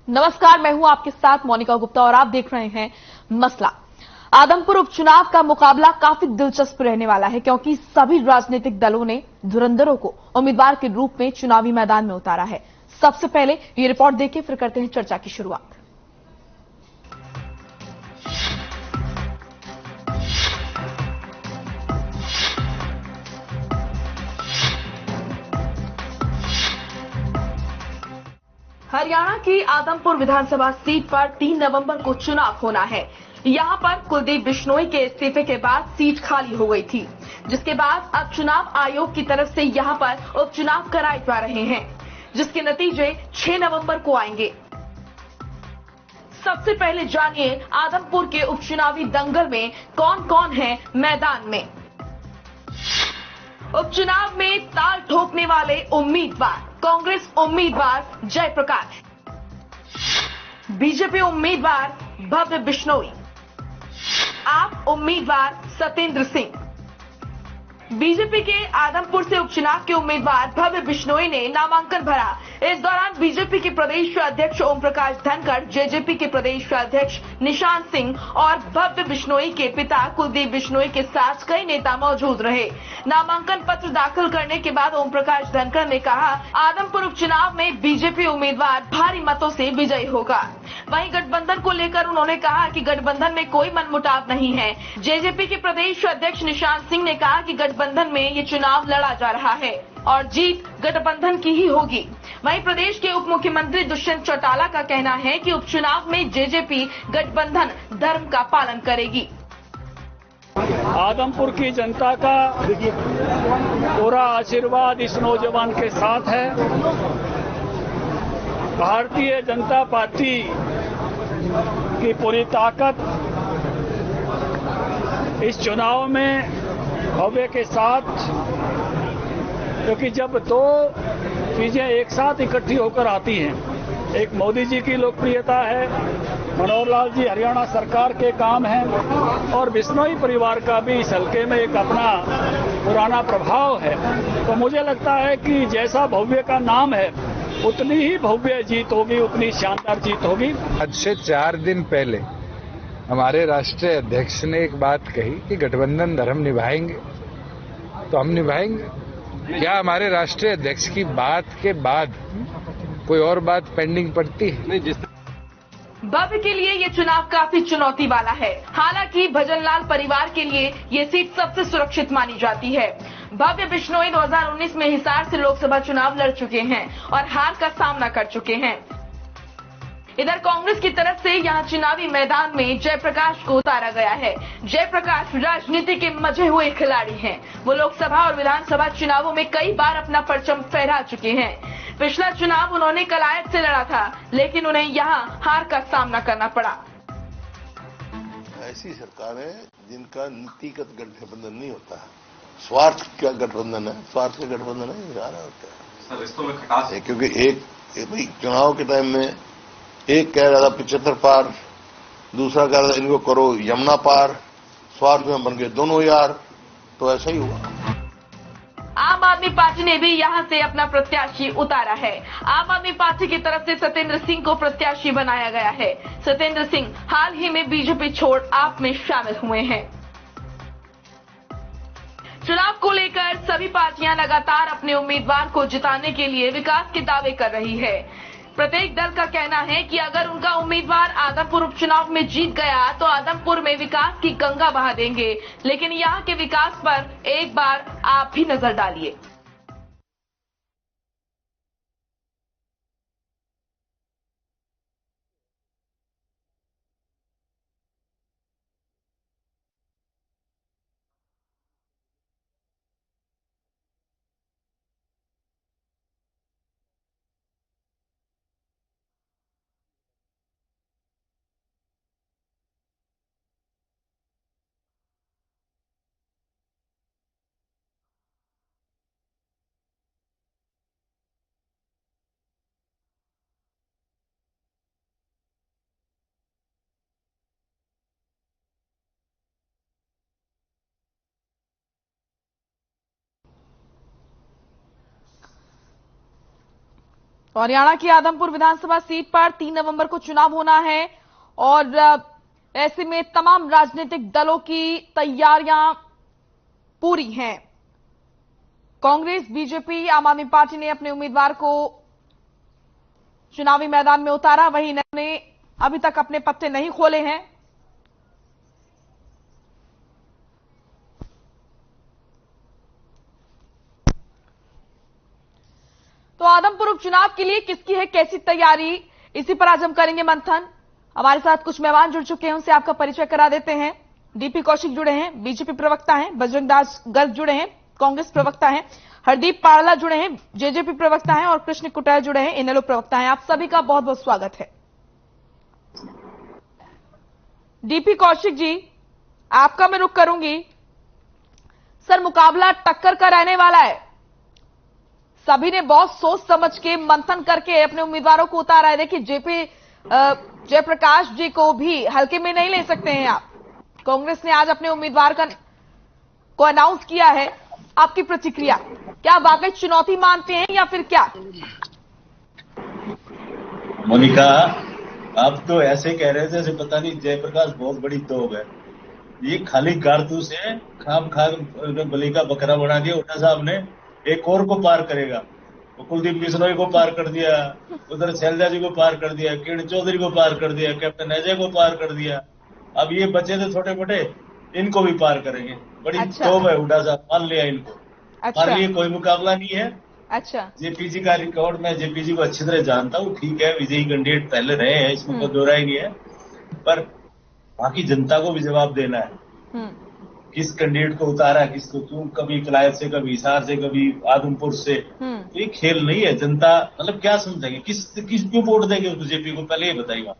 नमस्कार, मैं हूं आपके साथ मोनिका गुप्ता और आप देख रहे हैं मसला। आदमपुर उपचुनाव का मुकाबला काफी दिलचस्प रहने वाला है क्योंकि सभी राजनीतिक दलों ने धुरंधरों को उम्मीदवार के रूप में चुनावी मैदान में उतारा है। सबसे पहले ये रिपोर्ट देखें, फिर करते हैं चर्चा की शुरुआत। हरियाणा की आदमपुर विधानसभा सीट पर 3 नवंबर को चुनाव होना है। यहां पर कुलदीप बिश्नोई के इस्तीफे के बाद सीट खाली हो गई थी, जिसके बाद अब चुनाव आयोग की तरफ से यहां पर उपचुनाव कराए जा रहे हैं, जिसके नतीजे 6 नवंबर को आएंगे। सबसे पहले जानिए आदमपुर के उपचुनावी दंगल में कौन कौन है मैदान में। उपचुनाव में ताल ठोकने वाले उम्मीदवार: कांग्रेस उम्मीदवार जयप्रकाश, बीजेपी उम्मीदवार भव्य बिश्नोई, आप उम्मीदवार सत्येंद्र सिंह। बीजेपी के आदमपुर से उपचुनाव के उम्मीदवार भव्य बिश्नोई ने नामांकन भरा। इस दौरान बीजेपी के प्रदेश अध्यक्ष ओम प्रकाश धनखड़, जेजेपी के प्रदेश अध्यक्ष निशांत सिंह और भव्य बिश्नोई के पिता कुलदीप बिश्नोई के साथ कई नेता मौजूद रहे। नामांकन पत्र दाखिल करने के बाद ओम प्रकाश धनखड़ ने कहा, आदमपुर उपचुनाव में बीजेपी उम्मीदवार भारी मतों से विजयी होगा। वहीं गठबंधन को लेकर उन्होंने कहा कि गठबंधन में कोई मनमुटाव नहीं है। जेजेपी के प्रदेश अध्यक्ष निशांत सिंह ने कहा कि गठबंधन में ये चुनाव लड़ा जा रहा है और जीत गठबंधन की ही होगी। वहीं प्रदेश के उप मुख्यमंत्री दुष्यंत चौटाला का कहना है कि उपचुनाव में जेजेपी गठबंधन धर्म का पालन करेगी। आदमपुर की जनता का पूरा आशीर्वाद इस नौजवान के साथ है। भारतीय जनता पार्टी की पूरी ताकत इस चुनाव में भव्य के साथ, क्योंकि जब दो चीजें एक साथ इकट्ठी होकर आती हैं, एक मोदी जी की लोकप्रियता है, मनोहर लाल जी हरियाणा सरकार के काम हैं और बिश्नोई परिवार का भी इस हल्के में एक अपना पुराना प्रभाव है, तो मुझे लगता है कि जैसा भव्य का नाम है उतनी ही भव्य जीत होगी, उतनी शानदार जीत होगी। आज से 4 दिन पहले हमारे राष्ट्रीय अध्यक्ष ने एक बात कही कि गठबंधन धर्म निभाएंगे, तो हम निभाएंगे। क्या हमारे राष्ट्रीय अध्यक्ष की बात के बाद कोई और बात पेंडिंग पड़ती है? भव्य के लिए ये चुनाव काफी चुनौती वाला है। हालांकि भजनलाल परिवार के लिए ये सीट सबसे सुरक्षित मानी जाती है। भव्य बिश्नोई 2019 में हिसार से लोकसभा चुनाव लड़ चुके हैं और हार का सामना कर चुके हैं। इधर कांग्रेस की तरफ से यहां चुनावी मैदान में जयप्रकाश को उतारा गया है। जयप्रकाश राजनीति के मजे हुए खिलाड़ी हैं। वो लोकसभा और विधानसभा चुनावों में कई बार अपना परचम फहरा चुके हैं। पिछला चुनाव उन्होंने कलायत से लड़ा था, लेकिन उन्हें यहां हार का सामना करना पड़ा। ऐसी सरकार है जिनका नीतिगत गठबंधन नहीं होता, स्वार्थ का गठबंधन है। स्वार्थ का गठबंधन है, होता है रिश्तों में खटास है। क्योंकि एक चुनाव के टाइम में एक कह रहा था 75 पार, दूसरा कह रहा था इनको करो यमुना पार, स्वार्थ में बन गए दोनों यार, तो ऐसा ही हुआ। आम आदमी पार्टी ने भी यहां से अपना प्रत्याशी उतारा है। आम आदमी पार्टी की तरफ से सत्येंद्र सिंह को प्रत्याशी बनाया गया है। सत्येंद्र सिंह हाल ही में बीजेपी छोड़ आप में शामिल हुए हैं। चुनाव को लेकर सभी पार्टियां लगातार अपने उम्मीदवार को जिताने के लिए विकास के दावे कर रही है। प्रत्येक दल का कहना है कि अगर उनका उम्मीदवार आदमपुर उपचुनाव में जीत गया तो आदमपुर में विकास की गंगा बहा देंगे। लेकिन यहां के विकास पर एक बार आप भी नजर डालिए। तो हरियाणा की आदमपुर विधानसभा सीट पर 3 नवंबर को चुनाव होना है और ऐसे में तमाम राजनीतिक दलों की तैयारियां पूरी हैं। कांग्रेस, बीजेपी, आम आदमी पार्टी ने अपने उम्मीदवार को चुनावी मैदान में उतारा, वहीं इन्होंने अभी तक अपने पत्ते नहीं खोले हैं। तो आदमपुर उपचुनाव के लिए किसकी है कैसी तैयारी, इसी पर आज हम करेंगे मंथन। हमारे साथ कुछ मेहमान जुड़ चुके हैं, उनसे आपका परिचय करा देते हैं। डीपी कौशिक जुड़े हैं, बीजेपी प्रवक्ता हैं। बजरंग दास गर्ग जुड़े हैं, कांग्रेस प्रवक्ता हैं। हरदीप पारला जुड़े हैं, जेजेपी प्रवक्ता हैं। और कृष्ण कुटार जुड़े हैं, इनेलो प्रवक्ता हैं। आप सभी का बहुत बहुत स्वागत है। डीपी कौशिक जी, आपका मैं रुख करूंगी। सर, मुकाबला टक्कर का रहने वाला है। सभी ने बहुत सोच समझ के मंथन करके अपने उम्मीदवारों को उतारा है। देखिए, जयप्रकाश जी को भी हल्के में नहीं ले सकते हैं आप। कांग्रेस ने आज अपने उम्मीदवार को अनाउंस किया है। आपकी प्रतिक्रिया, क्या वाकई चुनौती मानते हैं या फिर क्या? मोनिका, आप तो ऐसे कह रहे थे जैसे पता नहीं जयप्रकाश बहुत बड़ी तोप है। ये खाली कारतूस है, खाम बलि का बकरा बना दिया उन्ना साहब ने। एक और को पार करेगा, तो कुलदीप बिश्नोई को पार कर दिया, उधर शैलजा जी को पार कर दिया, किरण चौधरी को पार कर दिया, कैप्टन अजय को पार कर दिया। अब ये बचे थे छोटे मोटे, इनको भी पार करेंगे। बड़ी तोप है उड्डा साहब, मान लिया इनको। हमारे लिए कोई मुकाबला नहीं है। अच्छा, जेपीजी का रिकॉर्ड, मैं जेपीजी को अच्छी तरह जानता हूँ। ठीक है, विजयी कैंडिडेट पहले रहे हैं, इसमें कोई दोहराई नहीं है। पर बाकी जनता को भी जवाब देना है, किस कैंडिडेट को उतारा, किसको क्यों, कभी कलायत से, कभी हिसार से, कभी आदमपुर से। तो ये खेल नहीं है। जनता मतलब क्या समझेंगे, किस क्यों वोट देंगे उसको, जेपी को? पहले ये बताइए,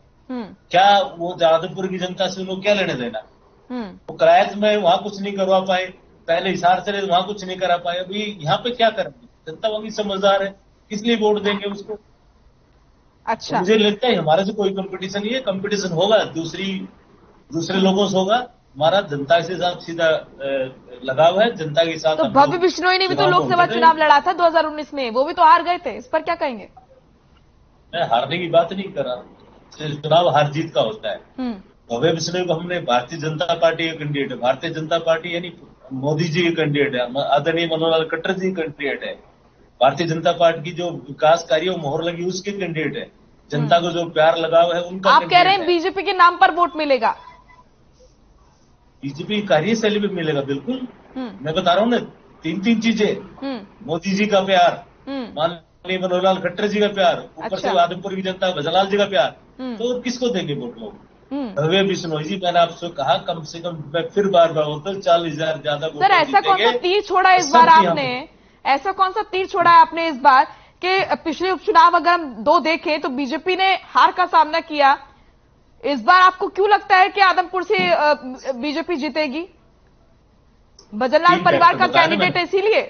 क्या वो आदमपुर की जनता से उनको क्या लेने देना? वो कलायत में वहां कुछ नहीं करवा पाए, पहले हिसार से वहां कुछ नहीं करा पाए, अभी यहाँ पे क्या करेंगे? जनता वही समझदार है, किस लिए वोट देंगे उसको? अच्छा, मुझे लगता है हमारे से कोई कंपटीशन नहीं है। कंपटीशन होगा दूसरे लोगों से होगा। हमारा जनता के साथ सीधा लगाव है, जनता के साथ। तो भव्य बिश्नोई ने भी तो लोकसभा चुनाव लड़ा था 2019 में, वो भी तो हार गए थे। इस पर क्या कहेंगे? मैं हारने की बात नहीं कर रहा, चुनाव हार जीत का होता है। भव्य बिश्नोई को हमने भारतीय जनता पार्टी के कैंडिडेट है, भारतीय जनता पार्टी यानी मोदी जी के कैंडिडेट है, आदरणीय मनोहर खट्टर जी कैंडिडेट है। भारतीय जनता पार्टी की जो विकास कार्य मोहर लगी उसके कैंडिडेट है। जनता को जो प्यार लगाव है उनका। आप कह रहे हैं बीजेपी के नाम पर वोट मिलेगा? बीजेपी कार्यशैली भी मिलेगा, बिल्कुल। मैं बता रहा हूँ ना, तीन चीजें। मोदी जी का प्यार, माननीय मनोहर खट्टर जी का प्यार, ऊपर से आदमपुर की जनता भजनलाल जी का प्यार। तो किसको देंगे वोट लोग? भव्य बिश्नोई जी, मैंने आपसे कहा कम से कम, मैं फिर बार होता 40,000 ज्यादा। सर, ऐसा कौन सा तीर छोड़ा इस बार आपने? ऐसा कौन सा तीर छोड़ा है आपने इस बार कि पिछले उपचुनाव अगर हम 2 देखें तो बीजेपी ने हार का सामना किया। इस बार आपको क्यों लगता है कि आदमपुर से बीजेपी जीतेगी? भजनलाल परिवार का कैंडिडेट है, इसीलिए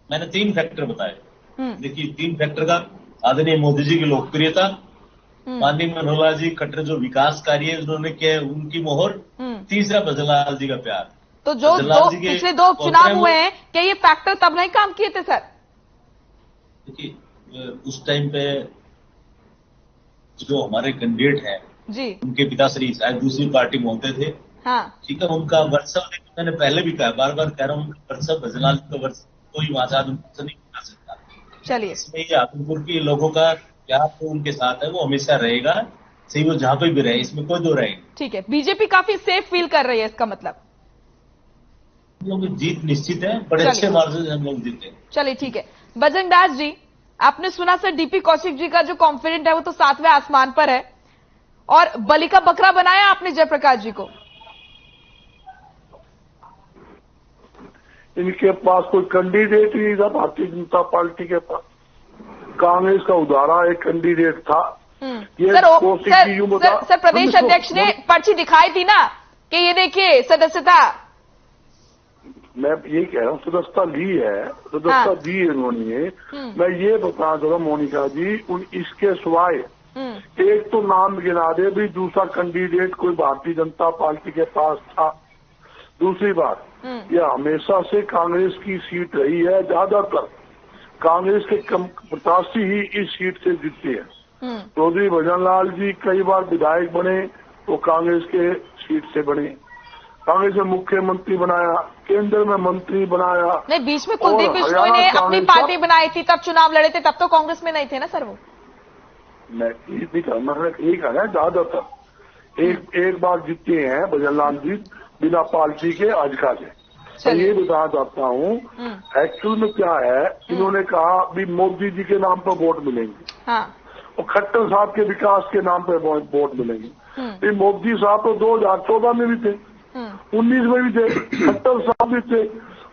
मैंने 3 फैक्टर बताए। देखिए, 3 फैक्टर का, आदरणीय मोदी जी की लोकप्रियता, माननीय मनोहर जी खट्टर जो विकास कार्य उन्होंने किया उनकी मोहर, तीसरा भजनलाल जी का प्यार। तो जो पिछले 2 चुनाव हुए हैं, क्या ये फैक्टर तब नहीं काम किए थे? सर देखिए, उस टाइम पे जो हमारे कैंडिडेट हैं जी, उनके पिताश्री शायद दूसरी पार्टी में होते थे। हाँ, ठीक है, उनका वर्षव मैंने पहले भी कहा, बार बार कह रहा हूँ, उनका वर्षव भजनलाल का वर्षव कोई वहां से आदमपुर से नहीं बना सकता। चलिए, इसमें ये आदमपुर के लोगों का प्यार तो उनके साथ है, वो हमेशा रहेगा, सही वो जहां पे भी रहे, इसमें कोई दो रहेगी। ठीक है, बीजेपी काफी सेफ फील कर रही है, इसका मतलब हम लोग जीत निश्चित है, बड़े अच्छे मार्जिन से हम लोग जीते। चलिए, ठीक है। बजरंग दास जी, आपने सुना सर, डीपी कौशिक जी का जो कॉन्फिडेंट है वो तो 7वें आसमान पर है, और बलि का बकरा बनाया आपने जयप्रकाश जी को। इनके पास कोई कैंडिडेट ही नहीं था भारतीय जनता पार्टी के पास। कांग्रेस का उधारा एक कैंडिडेट था। सर, प्रदेश अध्यक्ष ने पर्ची दिखाई थी ना कि ये देखिए सदस्यता। मैं यही कह रहा हूँ, सदस्यता ली है, सदस्यता दी है इन्होंने। मैं ये बता दूंगा मोनिका जी, इसके सिवाय एक तो नाम गिना दे भी दूसरा कैंडिडेट कोई भारतीय जनता पार्टी के पास था। दूसरी बात, यह हमेशा से कांग्रेस की सीट रही है, ज्यादातर कांग्रेस के प्रत्याशी ही इस सीट से जीते हैं। चौधरी भजनलाल जी कई बार विधायक बने, वो कांग्रेस के सीट से बने। कांग्रेस ने मुख्यमंत्री बनाया, केंद्र में मंत्री बनाया। नहीं, बीच में कुलदीप बिश्नोई ने अपनी पार्टी बनाई थी, तब चुनाव लड़े थे, तब तो कांग्रेस में नहीं थे ना सर वो। मैं यही कहा ना, ज्यादातर एक बार जीते हैं भजनलाल जी बिना पार्टी के अजका से। मैं ये बताना चाहता हूँ एक्चुअल में क्या है, इन्होंने कहा भी मोदी जी के नाम पर वोट मिलेंगे। हाँ। और खट्टर साहब के विकास के नाम पर वोट मिलेंगे। मोदी साहब तो 2014 में भी थे, 19 में भी थे, खट्टर साहब भी थे।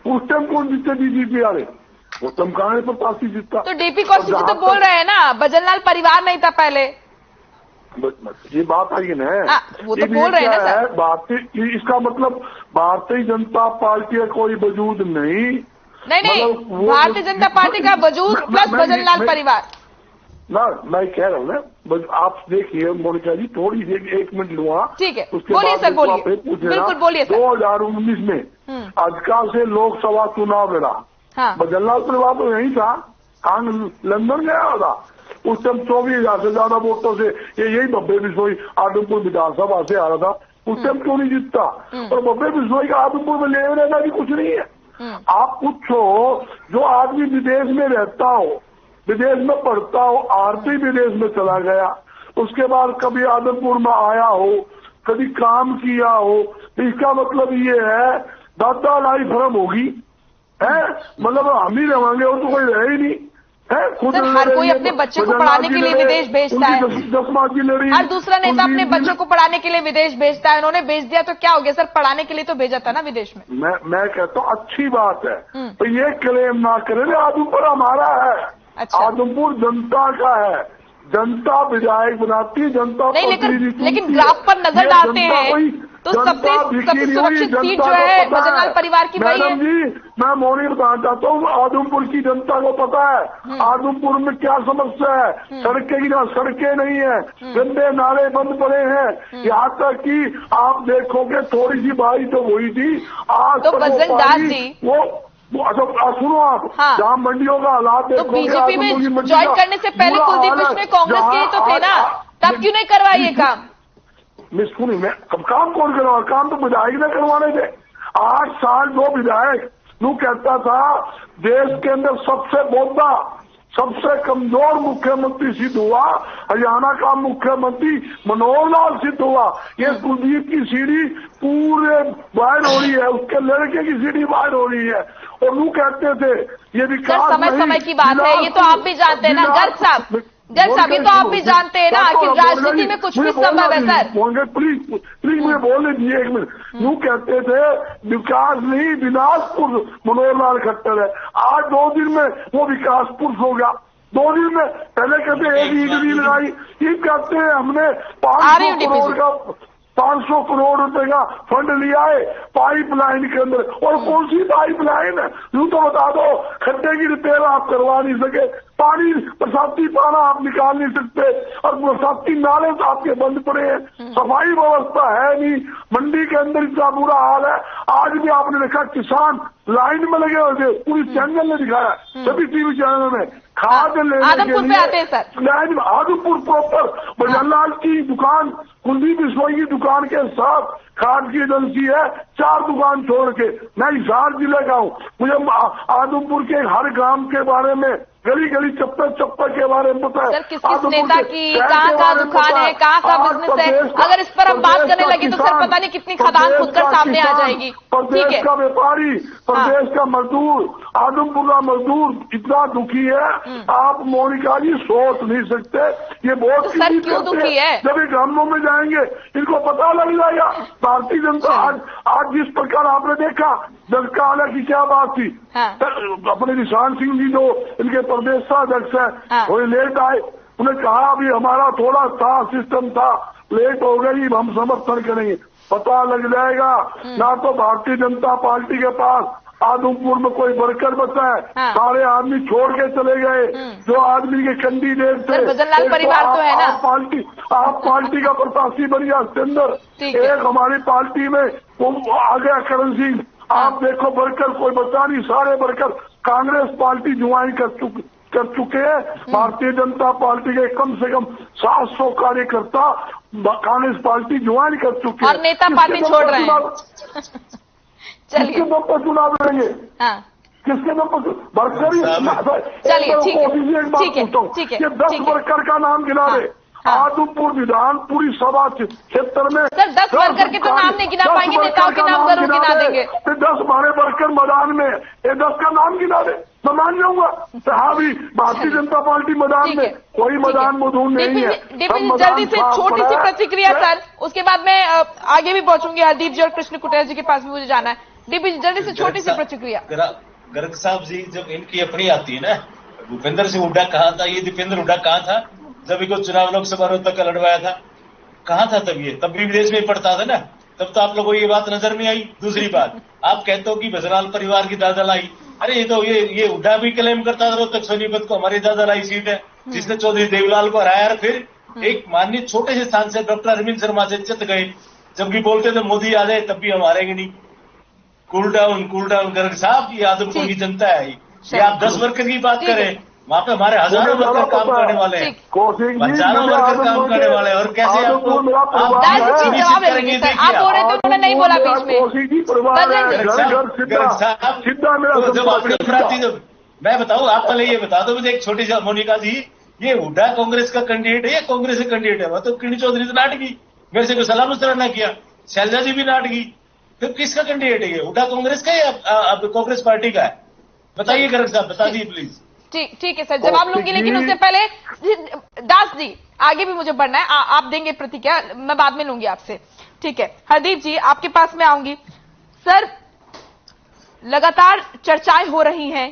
उस टाइम कौन जीते बीजेपी वाले? वो तमकाने पर पार्टी जीतता। तो डीपी कौशिक जी तो बोल रहे हैं ना, भजनलाल परिवार नहीं था पहले। ये बात आई ना, वो तो बोल रहे हैं ना सर। भारतीय, इसका मतलब भारतीय जनता पार्टी का कोई वजूद नहीं। नहीं, भारतीय जनता पार्टी का वजूद प्लस भजनलाल परिवार ना। मैं कह रहा हूँ ना, आप देखिए मोनिका जी, थोड़ी सी 1 मिनट लूँगा। ठीक है, उसके बोलिए बाद सर, बोलिए, बिल्कुल बोलिए सर। 2019 में अजका से लोकसभा चुनाव लड़ा। भजनलाल परिवार तो यही था, लंदन गया था। उस टाइम 24,000 से ज्यादा वोटों से यही बब्बे बिश्नोई आदमपुर विधानसभा से आ रहा था। उस टाइम क्यों नहीं जीतता? और बब्बे बिश्नोई का आदमपुर में लेने देना भी कुछ नहीं है। आप पूछो, जो आदमी विदेश में रहता हो, विदेश में पढ़ता हो, आरती विदेश में चला गया, उसके बाद कभी आदमपुर में आया हो, कभी काम किया हो, तो इसका मतलब ये है दादा लाई फर्म होगी है। मतलब हम ही रहेंगे और तो कोई रहे ही नहीं है। खुद हर कोई अपने बच्चे को पढ़ाने के लिए विदेश भेजता है। 10 की लड़ी। हर दूसरा नेता अपने बच्चों को पढ़ाने के लिए विदेश भेजता है। उन्होंने भेज दिया तो क्या हो गया सर? पढ़ाने के लिए तो भेजा था ना विदेश में। मैं कहता हूँ अच्छी बात है, तो ये क्लेम ना करें आदमपुर हमारा है। अच्छा। आदमपुर जनता का है, जनता विधायक बनाती है, जनता नहीं, लेकिन ग्राफ पर नजर डालते हैं तो सबसे सुरक्षित सीट जो है भजनलाल परिवार की वही है। मैडम जी, मैं मौनी बताना चाहता हूँ, आदमपुर की जनता को पता है आदमपुर में क्या समस्या है। सड़कें की सड़कें नहीं है, गंदे नाले बंद पड़े हैं। यहाँ तक कि आप देखोगे थोड़ी सी बारिश तो हुई थी, आज तो भजनलाल जी अच्छा सुनो आप, जहाँ मंडियों का हालात तो बीजेपी में ज्वाइन करने से पहले कुलदीप बिश्नोई कांग्रेस के ही तो थे ना, तब क्यों नहीं करवाई ये काम? सुनी, मैं काम कौन करवा? काम तो विधायक ने करवाने थे। 8 साल जो विधायक नू कहता था देश के अंदर सबसे बोधा, सबसे कमजोर मुख्यमंत्री सिद्ध हुआ, हरियाणा का मुख्यमंत्री मनोहर लाल सिद्ध हुआ। ये कुलदीप की सीढ़ी पूरे बाहर हो रही है, उसके लड़के की सीढ़ी बाहर हो रही है। और वो कहते थे ये विकास समय की बात है, ये तो आप भी जानते हैं ना गर्ग साहब, ये तो आप भी जानते हैं ना कि राजनीति में कुछ भी संभव है सर। प्लीज मुझे बोलने दीजिए 1 मिनट। यूँ कहते थे विकास नहीं विनाशपुर मनोहर लाल खट्टर है। आज 2 दिन में वो विकासपुर हो गया। 2 दिन में पहले कहते एक ईट भी लगाई, ये कहते हैं हमने 500 करोड़ रुपए का फंड लिया है पाइपलाइन के अंदर। और कौन सी पाइपलाइन है? यूं तो बता दो, खड्डे की रिपेयर आप करवा नहीं सके, पानी बरसाती पाना आप निकाल नहीं सकते, और बरसाती नाले तो आपके बंद पड़े हैं, सफाई व्यवस्था है नहीं, मंडी के अंदर इतना बुरा हाल है। आज भी आपने देखा किसान लाइन में लगे हुए थे, पूरी चैनल ने दिखाया, सभी टीवी चैनल में खाद लेने के लिए। आदमपुर प्रॉपर भजनलाल की दुकान, कुलदीप बिश्नोई की दुकान के साथ खाद की एजेंसी है, 4 दुकान छोड़ के। मैं हिसार जिले का हूँ, मुझे आदमपुर के हर गांव के बारे में, गली गली चप्पे के बारे में पता है। किस नेता की कहाँ दुकान है, कहाँ का बिजनेस है, अगर इस पर हम बात करने लगे तो सर पता नहीं कितनी खदान खुदकर सामने आ जाएगी। प्रदेश का व्यापारी, प्रदेश का मजदूर, आदमपुर का मजदूर इतना दुखी है, आप मोनिका जी सोच नहीं सकते। ये बहुत सर क्यों दुखी है? जब ये गांवों में जाएंगे इनको पता लग जाएगा। भारतीय जनता आज जिस प्रकार आपने देखा जनता आने की क्या बात थी, अपने निशान सिंह जी जो इनके प्रदेशाध्यक्ष है थोड़ी लेट आए, उन्हें कहा अभी हमारा थोड़ा था सिस्टम था, लेट हो गई, हम समर्थन करेंगे। पता लग जाएगा ना तो भारतीय जनता पार्टी के पास आदमपुर में कोई वर्कर बचा है, सारे आदमी छोड़ के चले गए। जो आदमी के कैंडिडेट थे, भजनलाल परिवार तो है ना, आप पार्टी का प्रत्याशी बनिया सिंदर, एक हमारी पार्टी में वो आ गया करण सिंह। आप देखो वर्कर कोई बचा नहीं, सारे वर्कर कांग्रेस पार्टी ज्वाइन कर चुके हैं। भारतीय जनता पार्टी के कम से कम 700 कार्यकर्ता कांग्रेस पार्टी ज्वाइन कर चुके हैं और नेता पार्टी छोड़ रहे हैं। चलिए, किसके दम पर चुनाव लड़ेंगे? हाँ, किसके दम पर वर्कर? चलिए, ठीक है, ठीक है, ठीक है, ये 10 वर्कर का नाम गिना रहे। आदमपुर विधानपुरी सभा क्षेत्र में सर 10 वर्कर के तो नाम नहीं गिना पाएंगे, नेताओं के नाम जरूर गिना देंगे। तो 10 हमारे वर्कर मैदान में, ये 10 का नाम गिना दे तो मान जाऊंगा। तो हाँ भी भारतीय जनता पार्टी मैदान में, कोई मैदान मधुर नहीं है। जल्दी से छोटी सी प्रतिक्रिया सर, उसके बाद मैं आगे भी पहुंचूंगी। हरदीप जी और कृष्ण कुटेल जी के पास भी मुझे जाना है। डीपी जी जल्दी से छोटी सी प्रतिक्रिया। गर्ग साहब जी, जब इनकी अपनी आती है ना, भूपेंद्र सिंह हुड्डा कहाँ था, ये दीपेंद्र हुड्डा कहाँ था जब इनको चुनाव लोकसभा रोहतक का लड़वाया था? कहाँ था तब? ये तब भी विदेश में पढ़ता था ना, तब तो आप लोगों को ये बात नजर नहीं आई। दूसरी बात, आप कहते हो कि बजराल परिवार की दादा लाई। अरे ये तो ये हुड्डा भी क्लेम करता था रोहतक सोनीपत को हमारी दादा लाई सीट है, जिसने चौधरी देवीलाल को हराया। फिर एक माननीय छोटे से स्थान से डॉक्टर अरविंद शर्मा से चित गए, जबकि बोलते थे मोदी आ जाए तब भी हम हारेंगे नहीं। कूल डाउन गर्ग साहब, ये आदमपुर की जनता है। ये आप 10 वर्कर की बात करें, वहाँ पे हमारे हजारों वर्कर काम करने वाले हैं, हजारों वर्कर काम करने वाले हैं। और कैसे आपको जवाब करेंगे सर? आप बोल रहे थे, उन्होंने नहीं बोला बीच में। जब अपनी प्राप्ति, जब मैं बताऊं, आप पहले ये बता दो मुझे एक छोटी सी, मोनिका जी, ये हुड्डा कांग्रेस का कैंडिडेट है या कांग्रेस का कैंडिडेट है? वह तो किरण चौधरी तो नाट गई, मेरे से कोई सलाह मशवरा ना किया। शैलजा जी भी नाट गई। फिर किसका कैंडिडेट है ये? हुड्डा कांग्रेस का या कांग्रेस पार्टी का है? बताइए गर्ग साहब, बता दीजिए प्लीज। ठीक है सर, जवाब लूंगी, लेकिन उससे पहले दास जी आगे भी मुझे बढ़ना है। आप देंगे प्रतिक्रिया, मैं बाद में लूंगी आपसे। ठीक है, हरदीप जी आपके पास मैं आऊंगी। सर, लगातार चर्चाएं हो रही हैं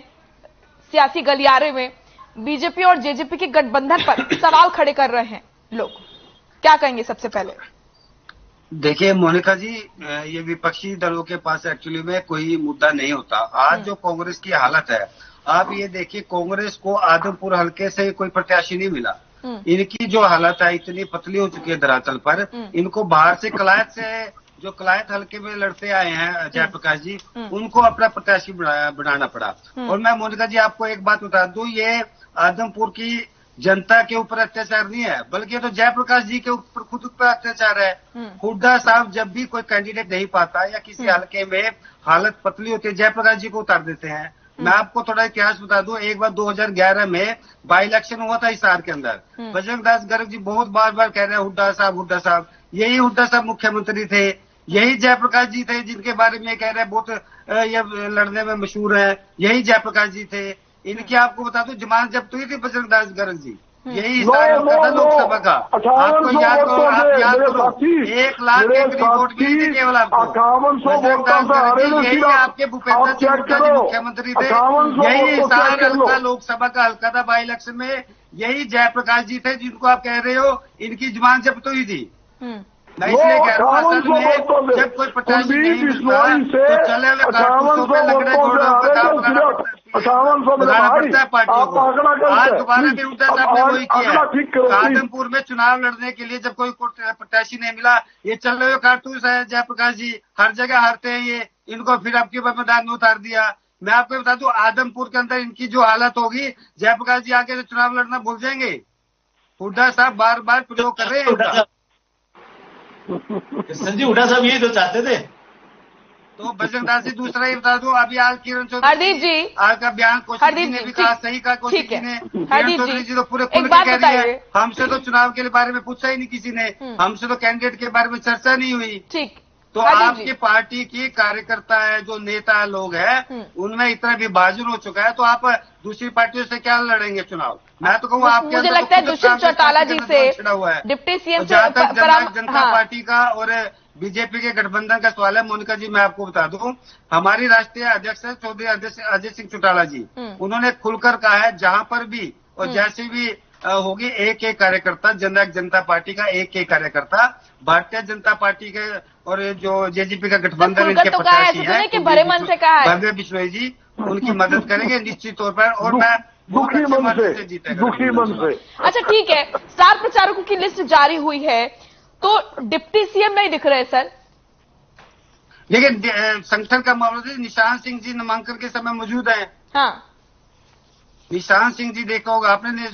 सियासी गलियारे में, बीजेपी और जेजेपी के गठबंधन पर सवाल खड़े कर रहे हैं लोग, क्या कहेंगे सबसे पहले? देखिए मोनिका जी, ये विपक्षी दलों के पास एक्चुअली में कोई मुद्दा नहीं होता। आज जो कांग्रेस की हालत है, आप ये देखिए, कांग्रेस को आदमपुर हल्के से कोई प्रत्याशी नहीं मिला। इनकी जो हालत है, इतनी पतली हो चुकी है धरातल पर, इनको बाहर से जो कलायत हल्के में लड़ते आए हैं जयप्रकाश जी, उनको अपना प्रत्याशी बनाना पड़ा। और मैं मोनिका जी आपको एक बात बता दूं, ये आदमपुर की जनता के ऊपर अत्याचार नहीं है, बल्कि ये तो जयप्रकाश जी के ऊपर खुद पर अत्याचार है। हुड्डा साहब जब भी कोई कैंडिडेट नहीं पाता या किसी हल्के में हालत पतली होती है, जयप्रकाश जी को उतार देते हैं। मैं आपको थोड़ा इतिहास बता दूं, एक बार 2011 में बाई इलेक्शन हुआ था हिसार के अंदर। बजरंग दास गर्ग जी बहुत बार कह रहे हैं हुड्डा साहब। यही हुड्डा साहब मुख्यमंत्री थे, यही जयप्रकाश जी थे जिनके बारे में कह रहे हैं बहुत ये लड़ने में मशहूर है, यही जयप्रकाश जी थे। इनकी आपको बता दूं जमानत जब्त हुई थी बजरंग दास गर्ग जी, यही हिसार होता था लोकसभा का। आपको याद करो, आप याद करो, 1 लाख एक रिपोर्ट मिली थी केवल आपको। बजरंग दास गर्ग जी यही आपके भूपेंद्र सिंह हुड्डा जी मुख्यमंत्री थे, यही हिसार हल्का लोकसभा का हल्का था बाई इलेक्शन में, यही जयप्रकाश जी थे जिनको आप कह रहे हो इनकी जमानत जब्त हुई थी। मैं इसलिए कह रहा हूँ, असल में जब कोई प्रत्याशी नहीं मिलता तो चले हुए कारतूसों पे लग रहे घोड़ों पे दांव लगाना पड़ता है पार्टियों को। आज दोबारा भी हुड्डा साहब ने वही किया। आदमपुर में चुनाव लड़ने के लिए जब कोई प्रत्याशी नहीं मिला, ये चल रहे हुए कारतूस है जयप्रकाश जी, हर जगह हारते हैं ये, इनको फिर अब के मैदान में उतार दिया। मैं आपको बता दूं, आदमपुर के अंदर इनकी जो हालत होगी, जयप्रकाश जी आगे से चुनाव लड़ना भूल जाएंगे। हुड्डा साहब बार प्रयोग कर रहे हैं। संजीव हुड्डा साहब यही तो चाहते थे। तो बजरंग दास जी दूसरा ही बता दूं, अभी आज किरण चौधरी जी आज का बयान कौशिक जी ने भी कहा, सही कहा कौशिक जी ने। किरण चौधरी जी तो पूरे खुल के कह रही है, हमसे तो चुनाव के बारे में पूछा ही नहीं किसी ने, हमसे तो कैंडिडेट के बारे में चर्चा नहीं हुई। ठीक, तो आपकी पार्टी की कार्यकर्ता है, जो नेता लोग हैं, उनमें इतना विभाजन हो चुका है, तो आप दूसरी पार्टियों से क्या लड़ेंगे चुनाव? मैं तो कहूँ आपके मुझे लगता है दुष्यंत चौटाला जी से डिप्टी सीएम जहाँ तक जनता पार्टी का और बीजेपी के गठबंधन का सवाल है, मोनिका जी मैं आपको बता दूं, हमारी राष्ट्रीय अध्यक्ष है चौधरी अजय सिंह चौटाला जी, उन्होंने खुलकर कहा है जहां पर भी और जैसे भी होगी एक कार्यकर्ता, जनता पार्टी का एक कार्यकर्ता भारतीय जनता पार्टी के और जो जेजेपी का गठबंधन इनके प्रत्याशी है भव्य बिश्नोई जी, उनकी मदद करेंगे निश्चित तौर पर। और मैं दुखी मन से। अच्छा ठीक है, स्टार प्रचारकों की लिस्ट जारी हुई है, तो डिप्टी सीएम नहीं दिख रहे सर। लेकिन संगठन का मामला है, निशान सिंह जी नामांकन के समय मौजूद हैं, हाँ, निशांत सिंह जी देखा होगा आपने,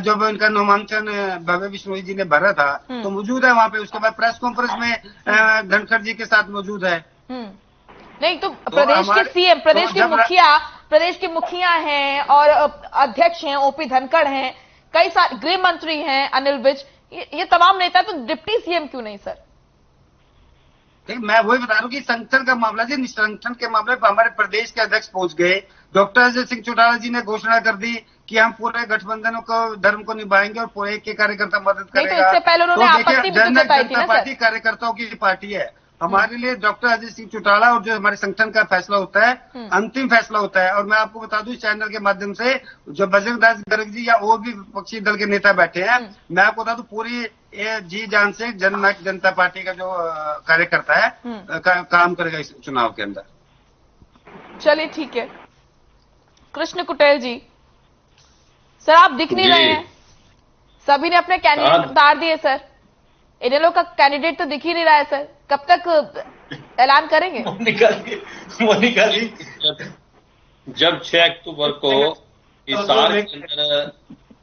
जब इनका नामांकन भव्य बिश्नोई जी ने भरा था तो मौजूद है वहाँ पे। उसके बाद प्रेस कॉन्फ्रेंस में धनखड़ जी के साथ मौजूद है। नहीं तो प्रदेश के सीएम, प्रदेश के मुखिया हैं और अध्यक्ष हैं, ओपी धनखड़ हैं, कई सारे गृह मंत्री हैं, अनिल विज, ये तमाम नेता, तो डिप्टी सीएम क्यों नहीं सर? मैं वही बता रहा हूँ कि संगठन का मामला जी, संगठन के मामले पर हमारे प्रदेश के अध्यक्ष पहुंच गए। डॉक्टर अजय सिंह चौटाला जी ने घोषणा कर दी कि हम पूरे गठबंधनों को, धर्म को निभाएंगे और पूरे एक के कार्यकर्ता मदद करेगा। तो इससे पहले उन्होंने आपत्ति भी जताई थी ना सर। पार्टी कार्यकर्ताओं की पार्टी है। हमारे लिए डॉक्टर अजय सिंह चौटाला और जो हमारे संगठन का फैसला होता है, अंतिम फैसला होता है। और मैं आपको बता दूं इस चैनल के माध्यम से, जो बजरंग दास गर्ग जी या और भी विपक्षी दल के नेता बैठे हैं, मैं आपको बता दूं पूरी जी जान से जननायक जनता पार्टी का जो कार्यकर्ता है काम करेगा इस चुनाव के अंदर। चलिए ठीक है। कृष्ण कुटेल जी, सर आप दिख नहीं रहे हैं, सभी ने अपने कैंडिडेट उतार दिए सर, इनेलो का कैंडिडेट तो दिख ही नहीं रहा है सर, कब तक ऐलान करेंगे? मोनिका जी, जब 6 अक्टूबर को हिसार के अंदर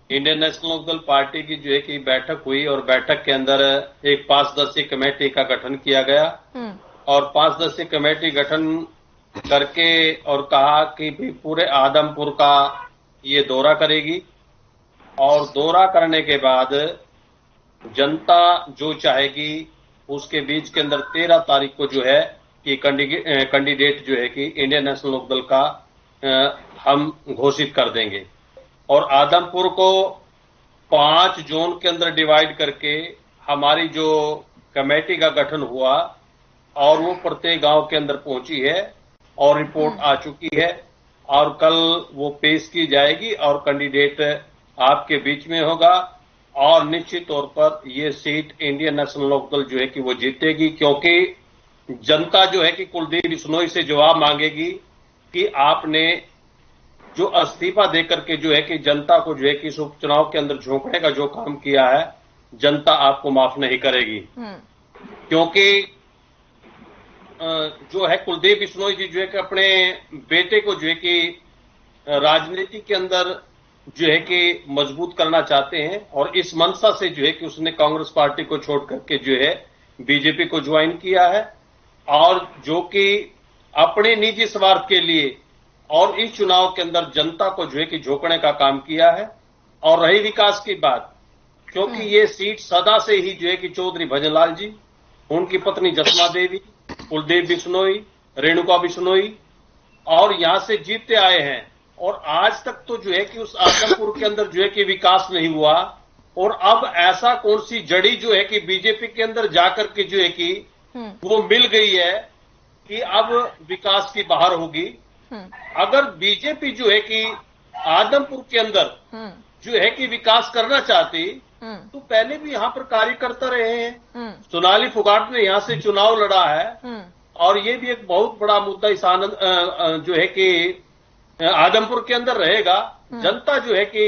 इंडियन नेशनल लोकदल पार्टी की जो है कि बैठक हुई और बैठक के अंदर एक 5 सदस्यीय कमेटी का गठन किया गया और 5 सदस्यीय कमेटी गठन करके और कहा कि पूरे आदमपुर का ये दौरा करेगी और दौरा करने के बाद जनता जो चाहेगी उसके बीच के अंदर 13 तारीख को जो है कि कैंडिडेट जो है कि इंडियन नेशनल लोकदल का हम घोषित कर देंगे और आदमपुर को 5 जोन के अंदर डिवाइड करके हमारी जो कमेटी का गठन हुआ और वो प्रत्येक गांव के अंदर पहुंची है और रिपोर्ट आ चुकी है और कल वो पेश की जाएगी और कैंडिडेट आपके बीच में होगा और निश्चित तौर पर ये सीट इंडियन नेशनल लोकदल जो है कि वो जीतेगी, क्योंकि जनता जो है कि कुलदीप बिश्नोई से जवाब मांगेगी कि आपने जो इस्तीफा देकर के जो है कि जनता को जो है कि इस उपचुनाव के अंदर झोंकने का जो काम किया है, जनता आपको माफ नहीं करेगी। क्योंकि जो है कुलदीप बिश्नोई जी जो है कि अपने बेटे को जो है कि राजनीति के अंदर जो है कि मजबूत करना चाहते हैं और इस मंशा से जो है कि उसने कांग्रेस पार्टी को छोड़ करके जो है बीजेपी को ज्वाइन किया है और जो कि अपने निजी स्वार्थ के लिए और इस चुनाव के अंदर जनता को जो है कि झोंकने का काम किया है। और रही विकास की बात, क्योंकि ये सीट सदा से ही जो है कि चौधरी भजनलाल जी, उनकी पत्नी जसमा देवी, कुलदीप बिश्नोई, रेणुका बिश्नोई और यहां से जीतते आए हैं और आज तक तो जो है कि उस आदमपुर के अंदर जो है कि विकास नहीं हुआ और अब ऐसा कौन सी जड़ी जो है कि बीजेपी के अंदर जाकर के जो है कि वो मिल गई है कि अब विकास की बहार होगी। अगर बीजेपी जो है कि आदमपुर के अंदर जो है कि विकास करना चाहती तो पहले भी यहां पर कार्यकर्ता रहे हैं, सोनाली फोगाट ने यहां से चुनाव लड़ा है और ये भी एक बहुत बड़ा मुद्दा इस जो है कि आदमपुर के अंदर रहेगा। जनता जो है कि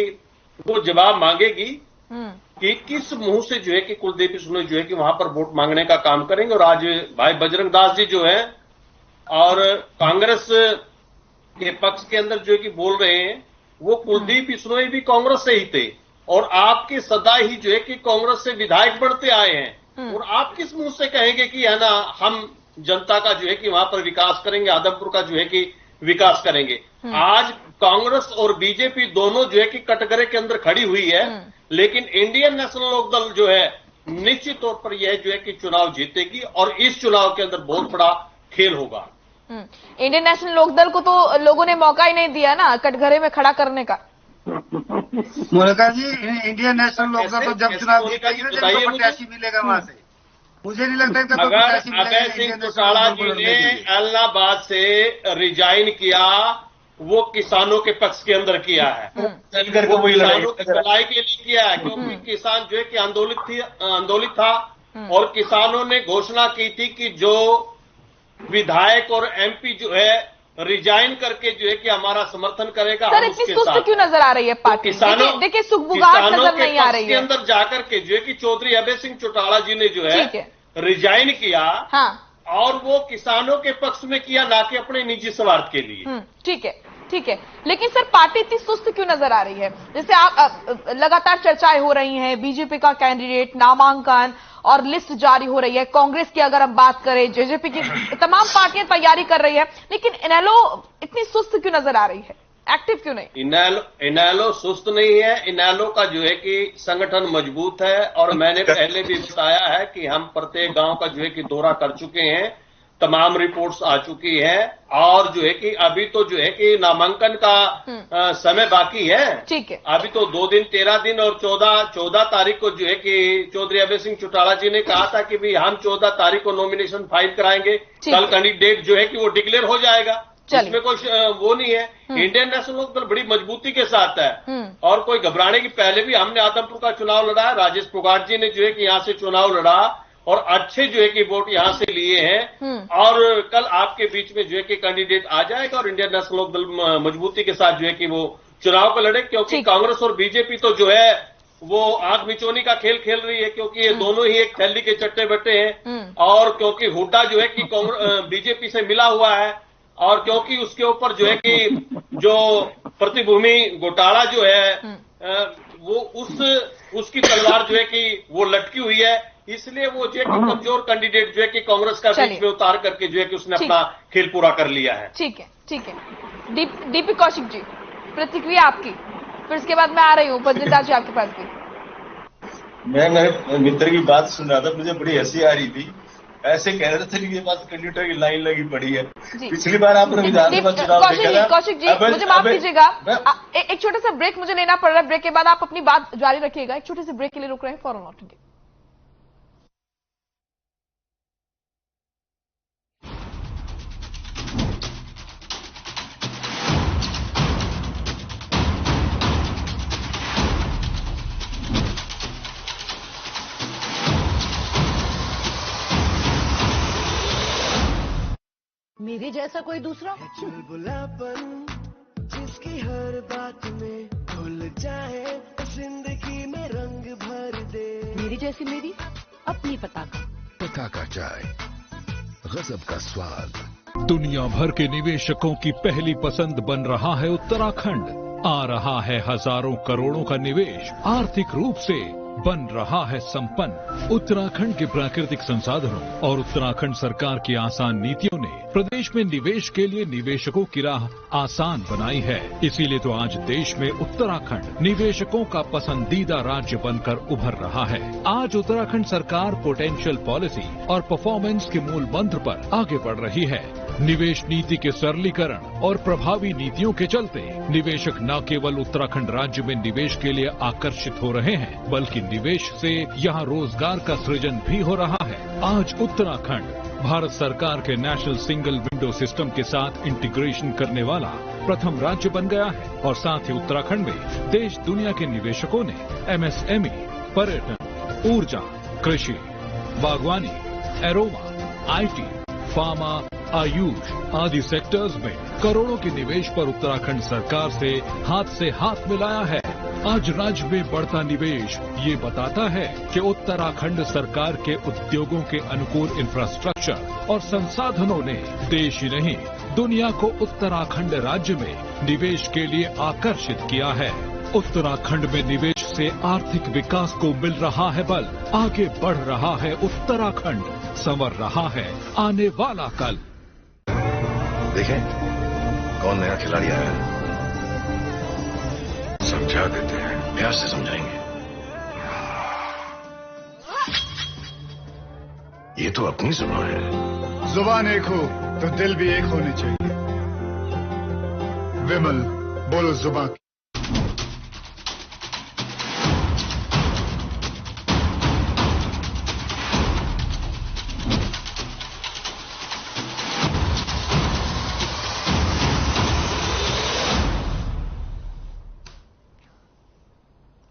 वो जवाब मांगेगी कि किस मुंह से जो है कि कुलदीप बिश्नोई जो है कि वहां पर वोट मांगने का काम करेंगे। और आज भाई बजरंग दास जी जो है और कांग्रेस के पक्ष के अंदर जो है कि बोल रहे हैं, वो कुलदीप बिश्नोई भी कांग्रेस से ही थे और आपके सदा ही जो है कि कांग्रेस से विधायक बढ़ते आए हैं और आप किस मुंह से कहेंगे कि है ना हम जनता का जो है कि वहां पर विकास करेंगे, आदमपुर का जो है कि विकास करेंगे। आज कांग्रेस और बीजेपी दोनों जो है कि कटघरे के अंदर खड़ी हुई है, लेकिन इंडियन नेशनल लोकदल जो है निश्चित तौर पर यह जो है कि चुनाव जीतेगी और इस चुनाव के अंदर बहुत बड़ा खेल होगा। इंडियन नेशनल लोकदल को तो लोगों ने मौका ही नहीं दिया ना कटघरे में खड़ा करने का। मोनिका जी, इंडियन नेशनल लोकदल तो जब चुनाव जीतेगी ना जिनको प्रत्याशी मिलेगा वहां से, मुझे नहीं लगता अगर अभय सिंह चौटाला जी ने इलाहाबाद से रिजाइन किया, वो किसानों के पक्ष के अंदर किया है, किसानों की भलाई के लिए किया है, क्योंकि किसान जो है कि आंदोलित था और किसानों ने घोषणा की थी कि जो विधायक और एमपी जो है रिजाइन करके जो है कि हमारा समर्थन करेगा। सर इतनी सुस्त क्यों नजर आ रही है पार्टी? देखिए सुखबुगाहट नजर नहीं आ रही है। के अंदर जाकर के जो है कि चौधरी अभय सिंह चौटाला जी ने जो है रिजाइन किया और वो किसानों के पक्ष में किया, ना कि अपने निजी स्वार्थ के लिए। ठीक है। ठीक है, लेकिन सर पार्टी इतनी सुस्त क्यों नजर आ रही है? जैसे आप लगातार चर्चाएं हो रही हैं, बीजेपी का कैंडिडेट, नामांकन और लिस्ट जारी हो रही है। कांग्रेस की अगर हम बात करें, जेजेपी की, तमाम पार्टियां तैयारी कर रही है, लेकिन इनेलो इतनी सुस्त क्यों नजर आ रही है, एक्टिव क्यों नहीं? इनेलो सुस्त नहीं है। इनेलो का जो है कि संगठन मजबूत है, और मैंने पहले भी बताया है कि हम प्रत्येक गांव का जो है कि दौरा कर चुके हैं, तमाम रिपोर्ट्स आ चुकी हैं, और जो है कि अभी तो जो है कि नामांकन का समय बाकी है। ठीक है, अभी तो 2 दिन, 13 दिन और 14 तारीख को जो है कि चौधरी अभय सिंह चौटाला जी ने कहा था कि भी हम 14 तारीख को नॉमिनेशन फाइल कराएंगे, कल कैंडिडेट जो है कि वो डिक्लेयर हो जाएगा, इसमें कोई वो नहीं है। इंडियन नेशनल लोक दल बड़ी मजबूती के साथ है, और कोई घबराने की, पहले भी हमने आदमपुर का चुनाव लड़ा है, राजेश पुगाट जी ने जो है कि यहां से चुनाव लड़ा और अच्छे जो है कि वोट यहां से लिए हैं, और कल आपके बीच में जो है कि कैंडिडेट आ जाएगा और इंडियन नेशनल लोक दल मजबूती के साथ जो है कि वो चुनाव को लड़े, क्योंकि कांग्रेस और बीजेपी तो जो है वो आंख मिचौनी का खेल खेल रही है, क्योंकि ये दोनों ही एक थैली के चट्टे बट्टे हैं, और क्योंकि हुड्डा जो है कि बीजेपी से मिला हुआ है, और क्योंकि उसके ऊपर जो है कि जो प्रतिभूमि घोटाला जो है वो उसकी तलवार जो है कि वो लटकी हुई है, इसलिए वो जो है कि कमजोर कैंडिडेट जो है कि कांग्रेस का बीच में उतार करके जो है कि उसने अपना खेल पूरा कर लिया है। ठीक है, ठीक है। डीपी कौशिक जी, प्रतिक्रिया आपकी, फिर इसके बाद मैं आ रही हूँ पद्मदास जी आपके पास भी। मैं मेरे मित्र की बात सुन रहा था, मुझे बड़ी हंसी आ रही थी। ऐसे कह रहे थे कि पास कैंडिडेट की लाइन लगी पड़ी है। पिछली बार आपने विधानसभा चुनाव देखा था। कौशिक जी, मुझे माफ कीजिएगा, एक छोटा सा ब्रेक मुझे लेना पड़ रहा है। ब्रेक के बाद आप अपनी बात जारी रखिएगा। एक छोटे से ब्रेक के लिए रुक रहे हैं, फॉरन लौटेंगे। मेरे जैसा कोई दूसरा चुलबुलापन जिसकी हर बात में घुल जाए, जिंदगी में रंग भर दे। मेरी जैसी मेरी अपनी पताका चाय, गजब का स्वाद। दुनिया भर के निवेशकों की पहली पसंद बन रहा है उत्तराखंड। आ रहा है हजारों करोड़ों का निवेश, आर्थिक रूप से बन रहा है संपन्न। उत्तराखंड के प्राकृतिक संसाधनों और उत्तराखंड सरकार की आसान नीतियों ने प्रदेश में निवेश के लिए निवेशकों की राह आसान बनाई है। इसीलिए तो आज देश में उत्तराखंड निवेशकों का पसंदीदा राज्य बनकर उभर रहा है। आज उत्तराखंड सरकार पोटेंशियल पॉलिसी और परफॉर्मेंस के मूल मंत्र पर आगे बढ़ रही है। निवेश नीति के सरलीकरण और प्रभावी नीतियों के चलते निवेशक न केवल उत्तराखंड राज्य में निवेश के लिए आकर्षित हो रहे हैं, बल्कि निवेश से यहाँ रोजगार का सृजन भी हो रहा है। आज उत्तराखंड भारत सरकार के नेशनल सिंगल विंडो सिस्टम के साथ इंटीग्रेशन करने वाला प्रथम राज्य बन गया है, और साथ ही उत्तराखंड में देश दुनिया के निवेशकों ने MSME, पर्यटन, ऊर्जा, कृषि, बागवानी, एरोमा, IT, फार्मा, आयुष आदि सेक्टर्स में करोड़ों के निवेश पर उत्तराखंड सरकार से हाथ मिलाया है। आज राज्य में बढ़ता निवेश ये बताता है कि उत्तराखंड सरकार के उद्योगों के अनुकूल इंफ्रास्ट्रक्चर और संसाधनों ने देश ही नहीं दुनिया को उत्तराखंड राज्य में निवेश के लिए आकर्षित किया है। उत्तराखंड में निवेश से आर्थिक विकास को मिल रहा है बल, आगे बढ़ रहा है उत्तराखंड, संवर रहा है आने वाला कल। देखें कौन नया खिलाड़ी आया है, समझा देते हैं, प्यार से समझाएंगे। ये तो अपनी जुबान है। जुबान एक हो तो दिल भी एक होनी चाहिए। विमल बोलो जुबान।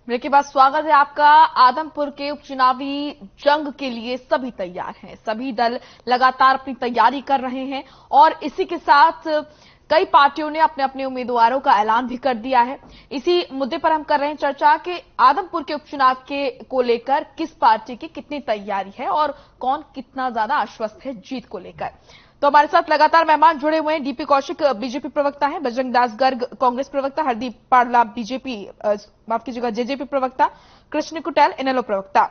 ब्रेक के बाद स्वागत है आपका। आदमपुर के उपचुनावी जंग के लिए सभी तैयार हैं, सभी दल लगातार अपनी तैयारी कर रहे हैं, और इसी के साथ कई पार्टियों ने अपने अपने उम्मीदवारों का ऐलान भी कर दिया है। इसी मुद्दे पर हम कर रहे हैं चर्चा कि आदमपुर के उपचुनाव को लेकर किस पार्टी की कितनी तैयारी है और कौन कितना ज्यादा आश्वस्त है जीत को लेकर। तो हमारे साथ लगातार मेहमान जुड़े हुए हैं। डीपी कौशिक बीजेपी प्रवक्ता है, बजरंग दास गर्ग कांग्रेस प्रवक्ता, हरदीप पाडला बीजेपी माफ कीजिएगा जेजेपी प्रवक्ता, कृष्ण कुटेल इनेलो प्रवक्ता।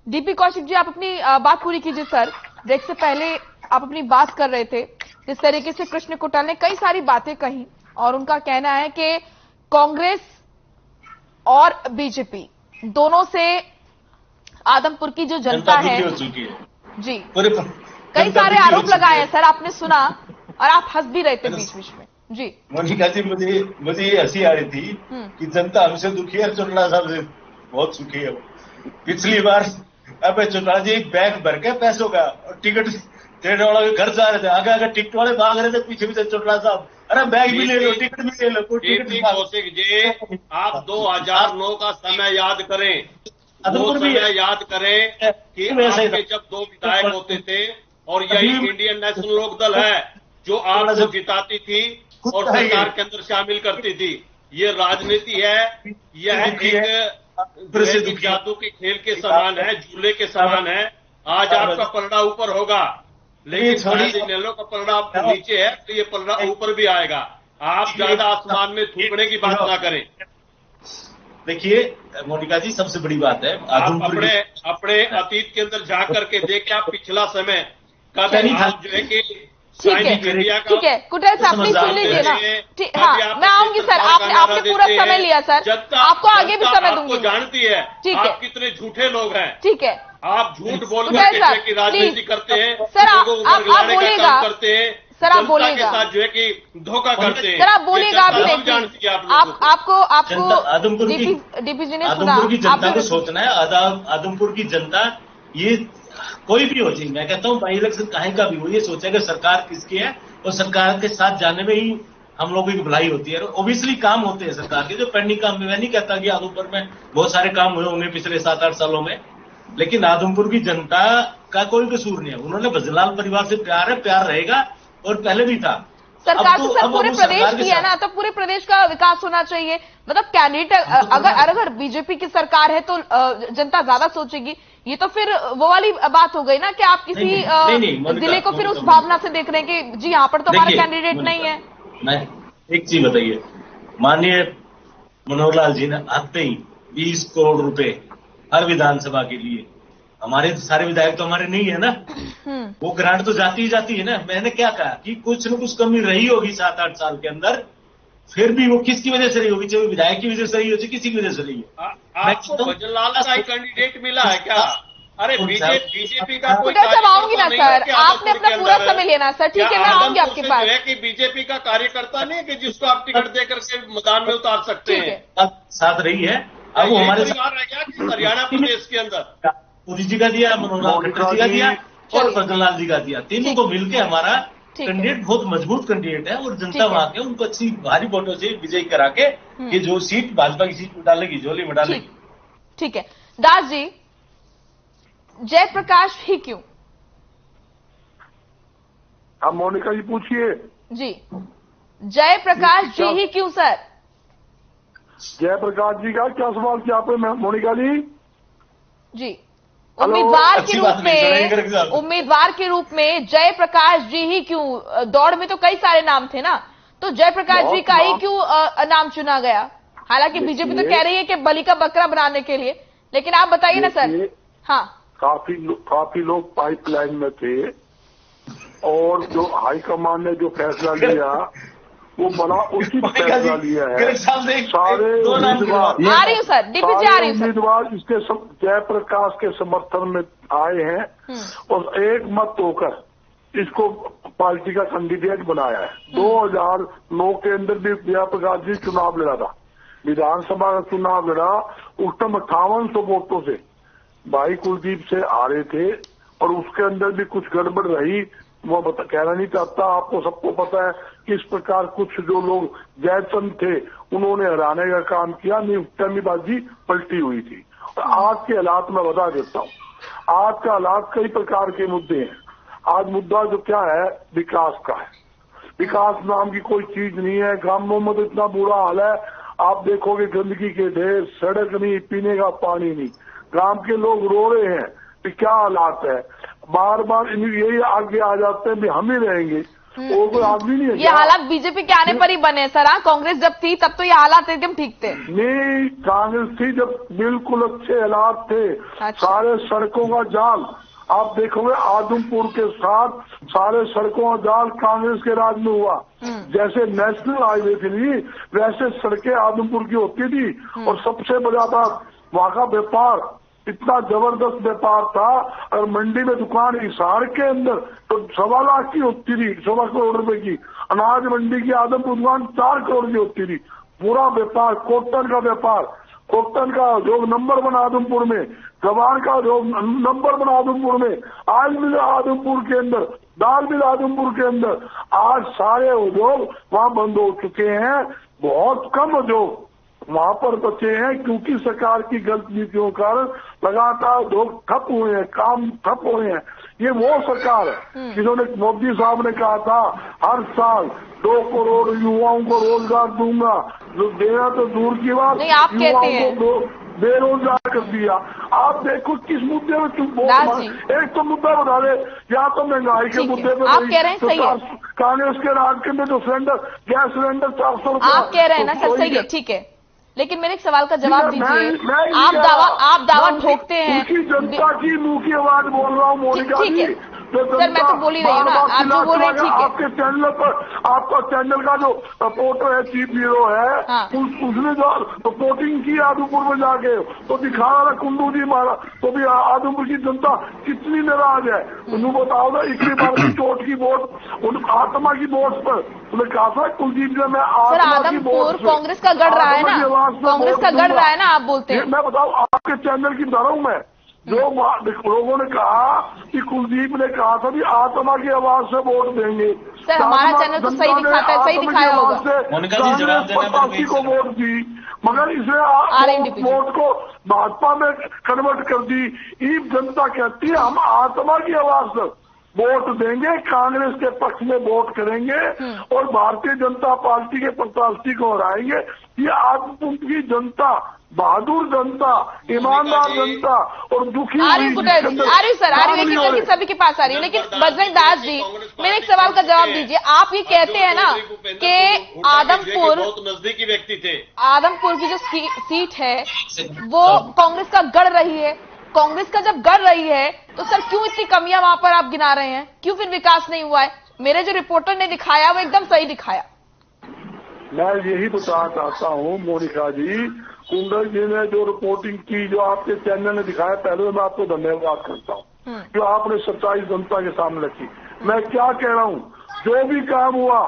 डीपी कौशिक जी, आप अपनी बात पूरी कीजिए सर। ब्रेक से पहले आप अपनी बात कर रहे थे, जिस तरीके से कृष्ण कुटेल ने कई सारी बातें कही और उनका कहना है कि कांग्रेस और बीजेपी दोनों से आदमपुर की जो जनता है जी कई सारे आरोप लगाए हैं सर, आपने सुना और आप हंस भी रहे थे बीच बीच में जी। मोनिका जी, मुझे ये हंसी आ रही थी कि जनता हमसे दुखी है, चुटला साहब से बहुत सुखी है। पिछली बार अब चुटला जी एक बैग भर के पैसों का और टिकट ट्रेन वाला के घर जा रहे थे, आगे आगे टिकट वाले भाग रहे थे, पीछे पीछे चुटला साहब अरे बैग भी ले लो, टिकट भी ले लो। कौशिक जी, आप 2009 का समय याद करें, वो समय याद करें कि आपके जब 2 विधायक होते थे और यही इंडियन नेशनल लोक दल है जो आपको जिताती थी और सरकार के अंदर शामिल करती थी। ये राजनीति है, यह एक जादू के खेल के समान है, झूले के समान है। आज आपका पलड़ा ऊपर होगा, लेकिन इनेलो का पलड़ा नीचे है, तो ये पलड़ा ऊपर भी आएगा। आप ज्यादा आसमान में थूकने की बात ना करें। देखिए मोनिका जी, सबसे बड़ी बात है आप अपने अतीत के अंदर जा करके देखें, आप पिछला समय का जो है कि ठीक है कुटेल साहब प्लीज सुन लीजिए ना। हाँ, मैं आऊंगी सर, आपने पूरा समय लिया सर, आपको आगे भी समय दूंगी। जानती है आप कितने झूठे लोग हैं। ठीक है, आप झूठ बोल करके की राजनीति करते हैं, सर आप बोलेगा करते हैं, सर आप बोलेगा के साथ जो है कि धोखा करते हैं। सर आप बोलेगा भी नहीं, आपको डीपी जी ने सुना। आदमपुर की जनता को सोचना है, आदमपुर की जनता ये कोई भी हो जाए, मैं कहता हूँ बाई इलेक्शन कहीं का भी हो, ये सोचेगा सरकार किसकी है और सरकार के साथ जाने में ही हम लोगों की भलाई होती है। ओबियसली काम होते हैं सरकार के जो पेंडिंग काम, मैं नहीं कहता कि आदमपुर में बहुत सारे काम हुए होंगे पिछले 7-8 सालों में, लेकिन आदमपुर की जनता का कोई कसूर नहीं है। उन्होंने भजनलाल परिवार से प्यार है, प्यार रहेगा और पहले भी था। सरकार तो सर पूरे प्रदेश की है ना, तो पूरे प्रदेश का विकास होना चाहिए। मतलब कैंडिडेट अगर बीजेपी की सरकार है तो जनता ज्यादा सोचेगी। ये तो फिर वो वाली बात हो गई ना कि आप किसी जिले को फिर उस भावना से देख रहे हैं कि जी यहाँ पर तो हमारा कैंडिडेट नहीं है। मैं एक चीज बताइए, माननीय मनोहर लाल जी ने आते ही 20 करोड़ रुपए हर विधानसभा के लिए, हमारे सारे विधायक तो हमारे नहीं है ना, वो ग्रांट तो जाती ही जाती है ना। मैंने क्या कहा कि कुछ न कुछ कमी रही होगी 7-8 साल के अंदर, फिर भी वो किसकी वजह से रही होगी, चाहे विधायक की वजह से रही हो, चाहे किसी की वजह से रही हो। आपको भजनलाल का ही कैंडिडेट मिला है क्या? अरे बीजेपी का कोई आऊंगी ना सर, आपने अपना पूरा समय लेना सर। ठीक है, मैं आऊंगी आपके पास। कि बीजेपी का कार्यकर्ता नहीं है कि जिसको आप टिकट दे करके मैदान में उतार सकते हैं। साथ रही है, अब वो हमारे हरियाणा प्रदेश के अंदर मोदी जी का दिया, मनोहर लाल जी का दिया और भजनलाल जी का दिया, तीनों को मिलकर हमारा कैंडिडेट बहुत मजबूत कैंडिडेट है और जनता वहां के उनको अच्छी भारी वोटों से विजयी करा के ये जो सीट भाजपा की सीट में डालेगी, झोली में डालेगी। ठीक है दास जी, जयप्रकाश ही क्यों? अब मोनिका जी पूछिए। जी, जयप्रकाश जी ही क्यों सर? जयप्रकाश जी का क्या सवाल किया आपने मोनिका जी? जी, उम्मीदवार के रूप में जयप्रकाश जी ही क्यों? दौड़ में तो कई सारे नाम थे ना, तो जयप्रकाश जी का ही क्यों नाम चुना गया? हालांकि बीजेपी तो कह रही है कि बलि का बकरा बनाने के लिए, लेकिन आप बताइए ना सर। हाँ, काफी लोग पाइपलाइन में थे और जो हाईकमान ने जो फैसला लिया वो बड़ा उचित फैसला लिया है। सारे उम्मीदवार इसके जयप्रकाश के समर्थन में आए हैं और एक मत होकर इसको पार्टी का कैंडिडेट बनाया है। 2009 के अंदर भी जयप्रकाश जी चुनाव लड़ा था, विधानसभा का चुनाव लड़ा, उस टाइम 5800 वोटों से भाई कुलदीप से हारे थे और उसके अंदर भी कुछ गड़बड़ रही, वो कहना नहीं चाहता। आपको सबको पता है किस प्रकार कुछ जो लोग जयचंद थे उन्होंने हराने का काम किया, नियुक्तिबाजी पलटी हुई थी। और आज के हालात में बता देता हूँ, आज का हालात कई प्रकार के मुद्दे हैं। आज मुद्दा जो क्या है, विकास का है। विकास नाम की कोई चीज नहीं है। गांवों में तो इतना बुरा हाल है, आप देखोगे गंदगी के ढेर, सड़क नहीं, पीने का पानी नहीं, गांव के लोग रो रहे हैं कि क्या हालात है। बार बार यही आगे आ जाते हैं भी हम ही रहेंगे, वो कोई आदमी नहीं है। ये हालात बीजेपी के आने पर ही बने सर। कांग्रेस जब थी तब तो ये हालात एकदम ठीक थे। नहीं, कांग्रेस थी जब बिल्कुल अच्छे हालात थे। अच्छा। सारे सड़कों का जाल आप देखोगे, आदमपुर के साथ सारे सड़कों का जाल कांग्रेस के राज में हुआ। जैसे नेशनल हाईवे के लिए वैसे सड़कें आदमपुर की होती थी। और सबसे बड़ा बात, वहां का व्यापार इतना जबरदस्त व्यापार था। और मंडी में दुकान हिसार के अंदर तो 1.25 लाख की होती थी, 1.25 करोड़ रुपए की। अनाज मंडी की आदमपुर दुकान 4 करोड़ की होती थी। पूरा व्यापार, कॉटन का व्यापार, कॉटन का जो नंबर 1 आदमपुर में, गवार का जो नंबर 1 आदमपुर में, आयल मिल आदमपुर के अंदर, दाल मिल आदमपुर के अंदर। आज सारे उद्योग वहां बंद हो चुके हैं। बहुत कम उद्योग वहां पर बचे हैं क्योंकि सरकार की गलत नीतियों के कारण लगातार उद्योग ठप हुए हैं, काम ठप हुए हैं। ये वो सरकार है जिन्होंने, मोदी साहब ने कहा था हर साल 2 करोड़ युवाओं को रोजगार दूंगा। जो देना तो दूर की बात, युवाओं को बेरोजगार कर दिया। आप देखो किस मुद्दे में चुप बोल। एक तो मुद्दा बता दे, या तो महंगाई के मुद्दे पे आप कह रहे हैं सही है। कांग्रेस के राज के में जो सिलेंडर, गैस सिलेंडर 400 रुपए, आप कह रहे हैं ना सर, सही है, ठीक है। लेकिन मेरे एक सवाल का जवाब दीजिए। आप दावा ठोकते हैं। जनता की मुंह की आवाज बोल रहा हूँ मोनिका जी। सर मैं तो बोल ही रही हूँ ना, आप जो बोल रहे हैं ठीक है। आपके चैनल पर, आपका चैनल का जो रिपोर्टर है, चीफ हीरो है, उसने जो रिपोर्टिंग की आदमपुर में जाके तो दिखा रहा कुंडू जी मारा, तो भी आदमपुर की जनता कितनी नाराज है। उन्हें बताओ ना, 21 बार की चोट की वोट, उन आत्मा की वोट पर उन्हें कहा था कुलदीप ने, मैं आत्मा की वोट, कांग्रेस का गढ़ रहा है ना, कांग्रेस का गढ़ रहा है ना, आप बोलते हैं। मैं बताऊँ आपके चैनल की बता रहा हूँ मैं, जो लोगों ने कहा कि कुलदीप ने कहा था कि आत्मा की आवाज से वोट देंगे। सर हमारा चैनल तो सही दिखाता है, सही दिखाया होगा। पार्टी को वोट दी, मगर इसने वोट को भाजपा में कन्वर्ट कर दी। ये जनता कहती है हम आत्मा की आवाज से वोट देंगे, कांग्रेस के पक्ष में वोट करेंगे और भारतीय जनता पार्टी के प्रत्याशी को हराएंगे। ये आदमपुर की जनता, बहादुर जनता, ईमानदार जनता और दुखी सभी के पास आ रही है। लेकिन बजरंग दास जी, मेरे एक सवाल का जवाब दीजिए। आप ये कहते हैं ना कि आदमपुर बहुत नजदीकी व्यक्ति थे, आदमपुर की जो सीट है वो कांग्रेस का गढ़ रही है। कांग्रेस का जब गढ़ रही है तो सर क्यों इतनी कमियां वहां पर आप गिना रहे हैं? क्यों फिर विकास नहीं हुआ है? मेरे जो रिपोर्टर ने दिखाया वो एकदम सही दिखाया। मैं यही बताना चाहता हूँ मोनिका जी, कुंडल जी ने जो रिपोर्टिंग की, जो आपके चैनल ने दिखाया, पहले मैं आपको धन्यवाद करता हूँ जो आपने सच्चाई जनता के सामने रखी। मैं क्या कह रहा हूँ, जो भी काम हुआ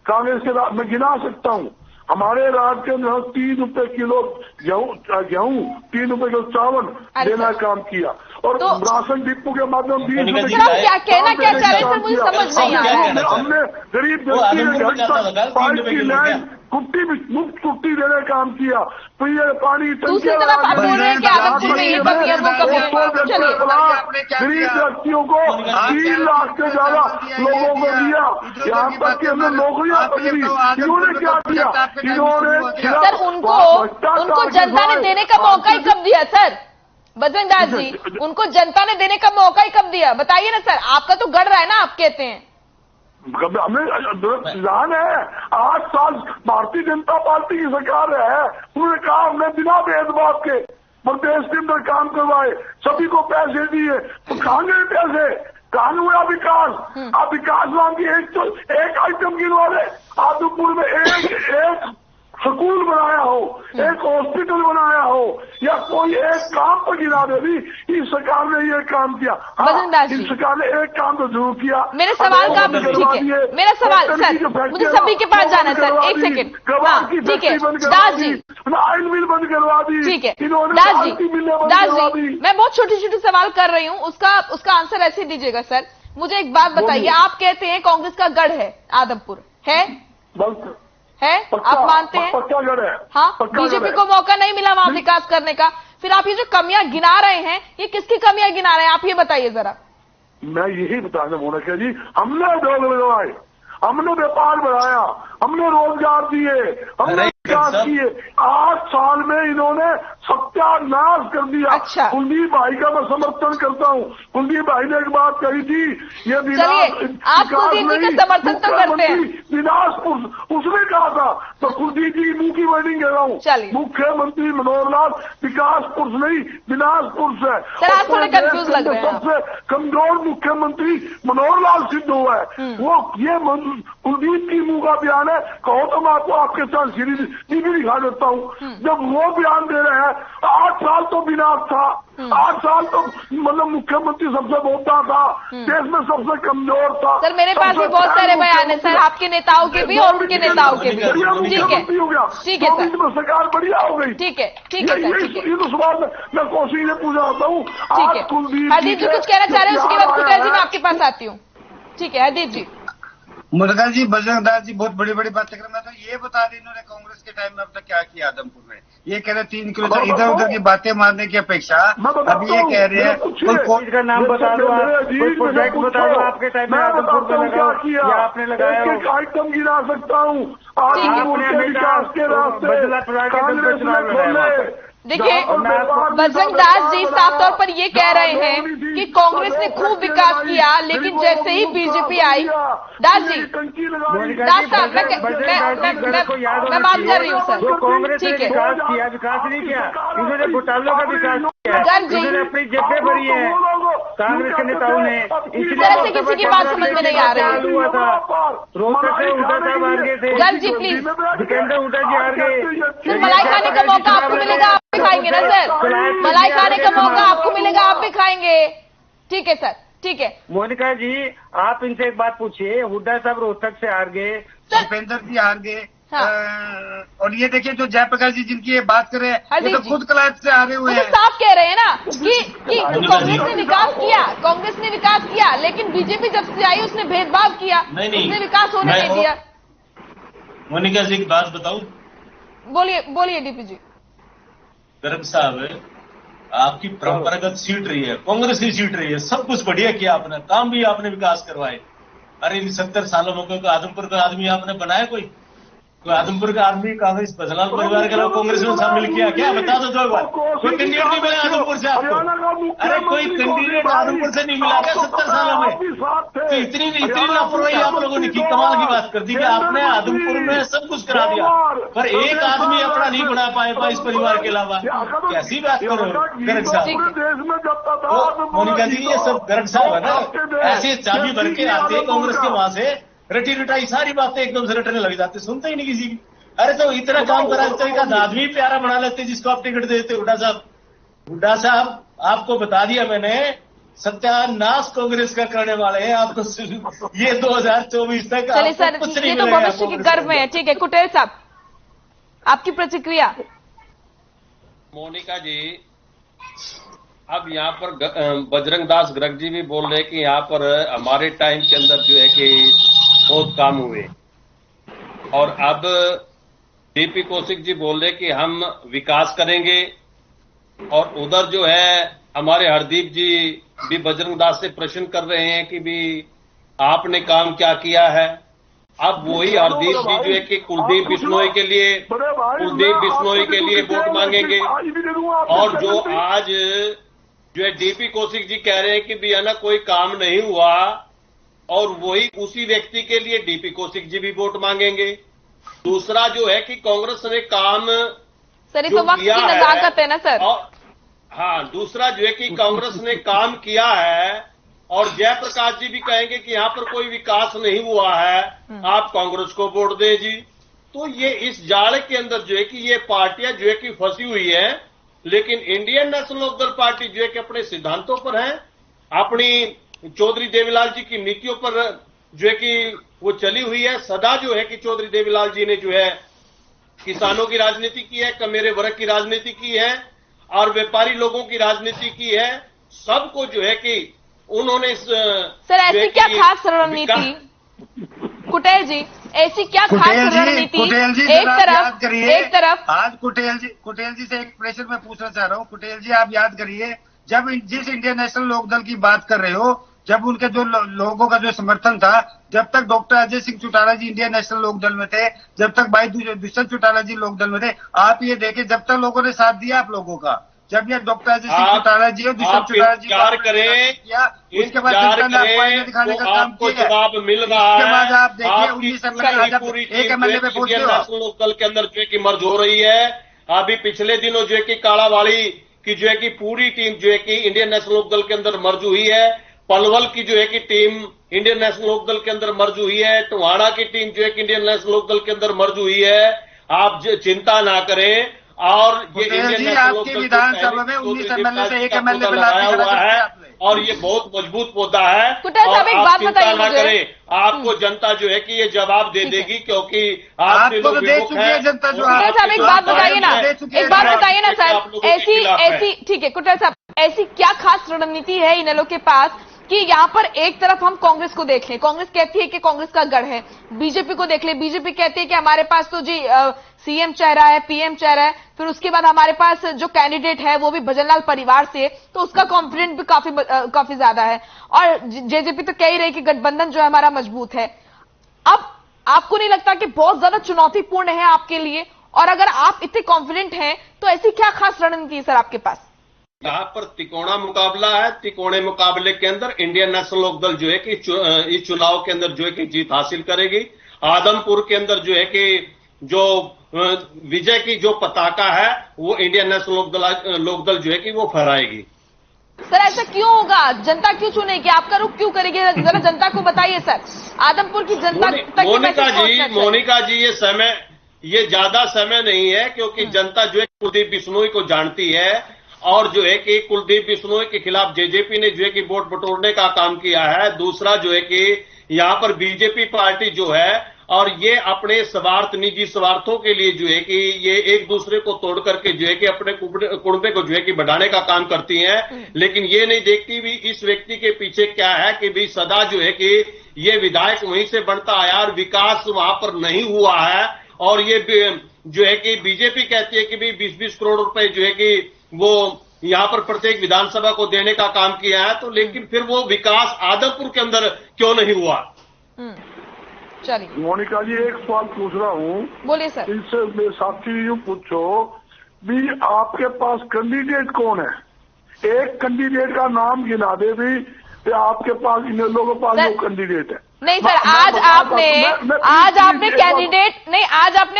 कांग्रेस के राज में गिना सकता हूँ। हमारे राज्य के अंदर 3 रुपए किलो गेहूं, 3 रुपए किलो चावल देना काम किया और राशन डिपो के माध्यम 20 रुपए क्या कहना क्या चाह रहे हैं मुझे समझ नहीं आ रहा है। हमने गरीब व्यक्ति के घर तक पाइप की लाइन कुट्टी मुफ्त कुट्टी देने काम किया। पीने पानी दूसरी तरफ आप बोल रहे हैं कि आदमपुर में ये कमी है, वो कमी है। गरीब व्यक्तियों को 3 लाख से ज्यादा लोगों को दिया। यहाँ तक कि हमने नौकरियां पकड़ी। इन्होंने क्या किया? इन्होंने सर उनको जनता ने देने का मौका ही कब दिया सर? बजरंग दास जी, उनको जनता ने देने का मौका ही कब दिया? बताइए ना सर, आपका तो गढ़ रहा है ना, आप कहते हैं। हमें जान है 8 साल भारतीय जनता पार्टी की सरकार है। उन्होंने कहा हमने बिना भेदभाव के प्रदेश के अंदर काम करवाए, सभी को पैसे दिए। तो कहाँ गए पैसे? कहाँ हुआ विकास? आप विकास नाम की एक आइटम गिनवा रहे। आदमपुर में एक स्कूल बनाया हो, एक हॉस्पिटल बनाया हो, या कोई एक काम पर गिरा दे भी, इस सरकार ने ये काम किया। इस सरकार ने एक काम तो जरूर किया। मेरे सवाल का ठीक है, मेरा सवाल सर, मुझे सभी के पास जाना है सर, एक सेकेंड। ठीक है दास जी, आयल मिल बंद करवा दी। ठीक है दास जी, मैं बहुत छोटी छोटी सवाल कर रही हूँ, उसका आंसर ऐसे दीजिएगा सर। मुझे एक बात बताइए, आप कहते हैं कांग्रेस का गढ़ है आदमपुर, है? आप मानते हैं? पक्का गढ़ है। हाँ, बीजेपी को मौका नहीं मिला वहां विकास करने का। फिर आप ये जो कमियां गिना रहे हैं, ये किसकी कमियां गिना रहे हैं? आप ये बताइए जरा। मैं यही बताना मोनिका जी, हमने उद्योग लगवाए, हमने व्यापार बढ़ाया, हमने रोजगार दिए, हमने विकास किए। 8 साल में इन्होंने सत्यानाश कर दिया। अच्छा। कुलदीप भाई का मैं समर्थन करता हूँ। कुलदीप भाई ने एक बात कही थी, ये आप कुलदीप जी का समर्थन तो करते हैं, विनाश पुरुष उसने कहा था, तो कुलदीप जी मुंह की वर्डिंग कह रहा हूँ। मुख्यमंत्री मनोहर लाल विकास पुरुष नहीं विनाश पुरुष है। सर आप थोड़े कंफ्यूज लग रहे हैं। सबसे कमजोर मुख्यमंत्री मनोहर लाल सिद्ध हुआ है। वो ये कुलदीप की मुंह का बयान है। कहो तो मैं आपको आपके साथ टीवी दिखा देता हूँ। जब वो बयान दे रहे हैं 8 साल तो विनाश था, 8 साल तो मतलब मुख्यमंत्री सबसे बोलता था, देश में सबसे कमजोर था। सर मेरे पास भी बहुत सारे बयान है सर, आपके नेताओं के भी और उनके नेताओं के भी। ठीक है ठीक है सर, सरकार बढ़िया हो गई। ठीक है ठीक है सर, ठीक है। ये तो सवाल मैं कोशिश से पूछा होता हूँ। ठीक है हरदीप जी कुछ कहना चाह रहे हैं, उसके बाद कुटेल जी मैं आपके पास आती हूँ। ठीक है हरदीप जी। मुर्गा जी, बजरंग दास जी बहुत बड़ी बड़ी बातें कर रहे हैं। तो ये बता दें इन्होंने कांग्रेस के टाइम में अब तक क्या किया आदमपुर में। ये कह रहे 3 किलो इधर उधर की बातें मारने की अपेक्षा अब ये कह रहे हैं कोई कोर्ट का नाम बता दो, कोई प्रोजेक्ट बता दो आपके टाइम में आदमपुर में लगाओ या आपने लगाया हो। आइटम गिरा सकता हूँ आपने विकास के रास्ते। देखिए बजरंग दास जी साफ तौर पर ये कह रहे हैं कि कांग्रेस ने खूब विकास किया, लेकिन जैसे ही बीजेपी आई, दास जी दास साहब मैं बात कर रही हूँ सर। कांग्रेस ने विकास किया, विकास नहीं किया, इन्होंने घोटालों का विकास किया, इन्होंने अपनी जेबें भरी है कांग्रेस के नेताओं ने। इस तरह से किसी की बात समझ में नहीं आ रही। हुआ था रोहतक से हुड्डा साहब हार गए थे, गर्ग जी प्लीज, जितेंद्र हुड्डा जी हार गए। सर मलाई खाने का मौका आपको मिलेगा, आप भी खाएंगे ना सर। मलाई खाने का मौका आपको मिलेगा, आप भी खाएंगे। ठीक है सर, ठीक है। मोनिका जी आप इनसे एक बात पूछिए, हुड्डा साहब रोहतक से हार गए, भूपेंद्र जी हार गए। हाँ। और ये देखिए जो जयप्रकाश जी जिनकी ये बात कर रहे हैं ये तो खुद कलायत से हारे हुए हैं। साफ कह रहे हैं ना कि कांग्रेस ने विकास किया, कांग्रेस ने विकास किया, लेकिन बीजेपी जब से आई उसने भेदभाव किया, उसने विकास होने नहीं दिया। मोनिका जी एक बात बताऊं? बोलिए डीपी जी। गर्ग साहब आपकी परंपरागत सीट रही है, कांग्रेस की सीट रही है, सब कुछ बढ़िया किया आपने, काम भी आपने विकास करवाए। अरे इन 70 सालों में कोई आदमपुर का आदमी आपने बनाया? कोई आदमपुर का आदमी कांग्रेस बजलाल परिवार के लोग कांग्रेस में शामिल किया क्या? बता दो 2 बार। कोई कैंडिडेट नहीं मिला आदमपुर से आपको? अरे कोई कैंडिडेट आदमपुर से नहीं मिला क्या 70 सालों में? तो इतनी लापरवाही आप लोगों ने की, कमाल की बात कर दी कि आपने आदमपुर में सब कुछ करा दिया, पर एक आदमी अपना नहीं बना पाए इस परिवार के अलावा। कैसी बात करो गर्ग साहब? मोनिका जी ये सब गर्ग साहब है ना, ऐसे चाबी भर के आते हैं कांग्रेस के वहां से, रटी रटाई सारी बातें एकदम से रटने लग जाते, सुनते ही नहीं किसी की। अरे तो इतना काम करा, इस तरीका आदमी प्यारा बना लेते जिसको आप टिकट देते। हुड्डा साहब आपको बता दिया मैंने, सत्यानाश कांग्रेस का करने वाले हैं आपको। ये 2024 तक चलिए सर, ये तो भविष्य के गर्व में है। ठीक है कुटेल साहब आपकी प्रतिक्रिया। मोनिका जी अब यहाँ पर बजरंग दास गर्ग जी भी बोल रहे हैं कि यहाँ पर हमारे टाइम के अंदर जो है कि बहुत काम हुए, और अब डीपी कौशिक जी बोल रहे कि हम विकास करेंगे, और उधर जो है हमारे हरदीप जी भी बजरंग दास से प्रश्न कर रहे हैं कि भी आपने काम क्या किया है। अब वही हरदीप जी जो है कि कुलदीप बिश्नोई के लिए वोट मांगेंगे, और जो आज जो है डीपी कौशिक जी कह रहे हैं कि भी है ना कोई काम नहीं हुआ, और वही उसी व्यक्ति के लिए डीपी कौशिक जी भी वोट मांगेंगे। दूसरा जो है कि कांग्रेस ने काम सर तो वक्त की नजाकत है ना सर। हाँ, दूसरा जो है कि कांग्रेस ने काम किया है, और जयप्रकाश जी भी कहेंगे कि यहाँ पर कोई विकास नहीं हुआ है, आप कांग्रेस को वोट दें जी। तो ये इस जाल के अंदर जो है कि ये पार्टियां जो है कि फंसी हुई है, लेकिन इंडियन नेशनल लोकदल पार्टी जो है कि अपने सिद्धांतों पर है, अपनी चौधरी देवीलाल जी की नीतियों पर जो है कि वो चली हुई है। सदा जो है कि चौधरी देवीलाल जी ने जो है किसानों की राजनीति की है, कमेरे वर्ग की राजनीति की है, और व्यापारी लोगों की राजनीति की है। सबको जो है कि उन्होंने सर ऐसी क्या खास रणनीति कुटेल जी, ऐसी क्या खास रणनीति? एक तरफ आज कुटेल जी से एक प्रेशर में पूछना चाह रहा हूँ। कुटेल जी आप याद करिए, जब जिस इंडियन नेशनल लोकदल की बात कर रहे हो जब उनके जो लोगों का जो समर्थन था, जब तक डॉक्टर अजय सिंह चौटाला जी इंडियन नेशनल लोकदल में थे, जब तक भाई दुष्यंत चौटाला जी लोकदल में थे, आप ये देखें जब तक लोगों ने साथ दिया आप लोगों का, जब ये डॉक्टर अजय सिंह चौटाला जी और दुष्यंत चौटाला जी इंतजार करें, किया, उसके बाद जनता ने आपको आईने दिखाने का काम किया, जवाब मिल रहा है। उसके बाद आप देखिए 19 एमएलए एक एमएलए पे पहुंचे हो, नेशनल लोकदल के अंदर जो है कि मर्ज हो रही है। अभी पिछले दिनों जो है कि कालावाड़ी की जो है कि पूरी टीम जो है कि इंडियन नेशनल लोकदल के अंदर मर्ज हुई है, पलवल की जो है कि टीम इंडियन नेशनल लोकदल के अंदर मर्ज हुई है, टोहाना की टीम जो है कि इंडियन नेशनल लोकदल के अंदर मर्ज हुई है। आप चिंता ना करें, और ये इंडियन नेशनल लोकदल विधानसभा में 19 एमएलए से एक एमएलए लगाया हुआ है और ये बहुत मजबूत पौधा है। और आप चिंता ना करें, आपको जनता जो है कि ये जवाब दे देगी, क्योंकि आपसे आपको तो दे चुकी है जनता जो कुटेल साहब एक बात बताइए ना, एक बात बताइए ना सर, ऐसी ठीक है कुटेल साहब, ऐसी क्या खास रणनीति है इनेलो के पास कि यहाँ पर एक तरफ हम कांग्रेस को देख लें, कांग्रेस कहती है कि कांग्रेस का गढ़ है, बीजेपी को देख ले, बीजेपी कहती है कि हमारे पास तो जी सीएम चेहरा है, पीएम चेहरा है, फिर उसके बाद हमारे पास जो कैंडिडेट है वो भी भजनलाल परिवार से, तो उसका कॉन्फिडेंस भी काफी ज्यादा है, और जेजेपी तो कह ही रही कि गठबंधन जो है हमारा मजबूत है। अब आपको नहीं लगता कि बहुत ज्यादा चुनौतीपूर्ण है आपके लिए, और अगर आप इतने कॉन्फिडेंट हैं तो ऐसी क्या खास रणनीति है सर आपके पास? यहाँ पर तिकोना मुकाबला है, तिकोने मुकाबले के अंदर इंडियन नेशनल लोकदल जो है कि इस चुनाव के अंदर जो है कि जीत हासिल करेगी। आदमपुर के अंदर जो है कि जो विजय की जो पताका है वो इंडियन नेशनल लोकदल जो है कि वो फहराएगी। सर ऐसा क्यों होगा? जनता क्यों चुनेगी? आपका रुख क्यों करेगी? जरा जनता को बताइए सर, आदमपुर की जनता तक मोनिका जी ये ज्यादा समय नहीं है, क्योंकि जनता जो है कुलदीप बिश्नोई को जानती है, और जो है कि कुलदीप बिश्नोई के खिलाफ जेजेपी ने जो है कि वोट बटोरने का काम किया है। दूसरा जो है कि यहाँ पर बीजेपी पार्टी जो है, और ये अपने स्वार्थ, निजी स्वार्थों के लिए जो है कि ये एक दूसरे को तोड़ करके जो है कि अपने कुड़बे को जो है कि बढ़ाने का काम करती हैं, लेकिन ये नहीं देखती भी इस व्यक्ति के पीछे क्या है, कि भी सदा जो है कि ये विधायक वहीं से बनता आया और विकास वहां पर नहीं हुआ है, और ये जो है कि बीजेपी कहती है कि भी 20-20 करोड़ रुपए जो है कि वो यहाँ पर प्रत्येक विधानसभा को देने का काम किया है, तो लेकिन फिर वो विकास आदमपुर के अंदर क्यों नहीं हुआ? चलिए मोनिका जी एक सवाल पूछ रहा हूँ, बोलिए सर। इससे मेरे साथी यूँ पूछो भी आपके पास कैंडिडेट कौन है? एक कैंडिडेट का नाम गिना दे भी, आपके पास इन लोगों के पास जो कैंडिडेट है। नहीं सर, आज आपने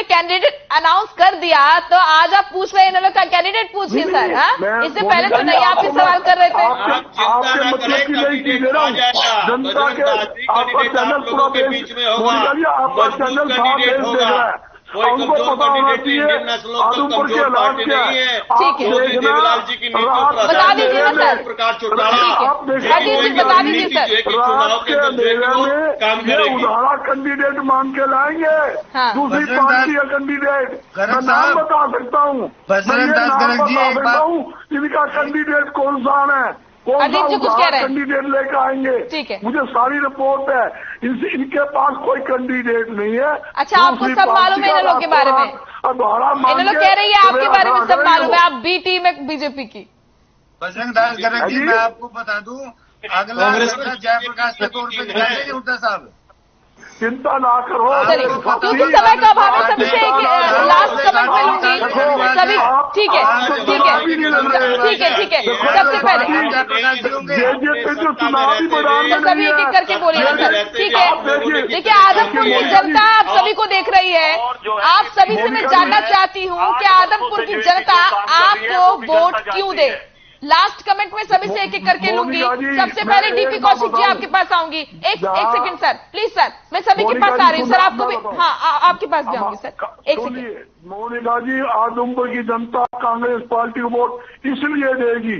कैंडिडेट अनाउंस कर दिया, तो आज आप पूछ रहे हैं इन लोग का कैंडिडेट पूछिए सर। हाँ, इससे पहले तो नहीं, आप ही सवाल कर रहे थे। आपके मतलब की नहीं की दे रहा हूँ, जनता के आपका चैनल पूरा देश, आपका चैनल साफ देश देख रहा है, उनको पता होना चाहिए आदमपुर के हालात क्या है। ठीक है, देवलाल जी की बता दीजिए ना सर, प्रकाश चौटाला बता दीजिए सर। रात के अंधेरे में ये उधारा कैंडिडेट मांग के लाएंगे, दूसरी पार्टी का कैंडिडेट, मैं नाम बता सकता हूँ, इनका कैंडिडेट कौन सा है, कौन सा कैंडिडेट लेकर आएंगे। ठीक है, मुझे सारी रिपोर्ट है, इनके पास कोई कैंडिडेट नहीं है। अच्छा, आपको सब मालूम है इन लोगों के बारे में? इन लोग कह रही है आपके बारे में सब मालूम है, आप बी टीम है बीजेपी की। बजरंग दास गर्ग जी, मैं आपको बता दूं, अगला जयप्रकाश के तौर पर दिखाई देंगे हुड्डा साहब। चिंता ना करो, क्योंकि समय का अभाव है, सबसे लास्ट कमेंट में लूंगी सभी। ठीक है, सबसे पहले सभी एक एक करके बोलिएगा सर। ठीक है, देखिए आदमपुर की जनता आप सभी को देख रही है, आप सभी से मैं जानना चाहती हूँ कि आदमपुर की जनता आपको वोट क्यों दे। लास्ट कमेंट में सभी से एक एक करके लूंगी। सबसे पहले डीपी कौशिक जी आपके पास आऊंगी। एक सेकंड सर, प्लीज सर, मैं सभी के पास आ रही हूँ सर, आपको भी, हाँ आपके पास भी आऊंगी सर, एक सेकंड। मोनिका जी, आदमपुर की जनता कांग्रेस पार्टी को वोट इसलिए देगी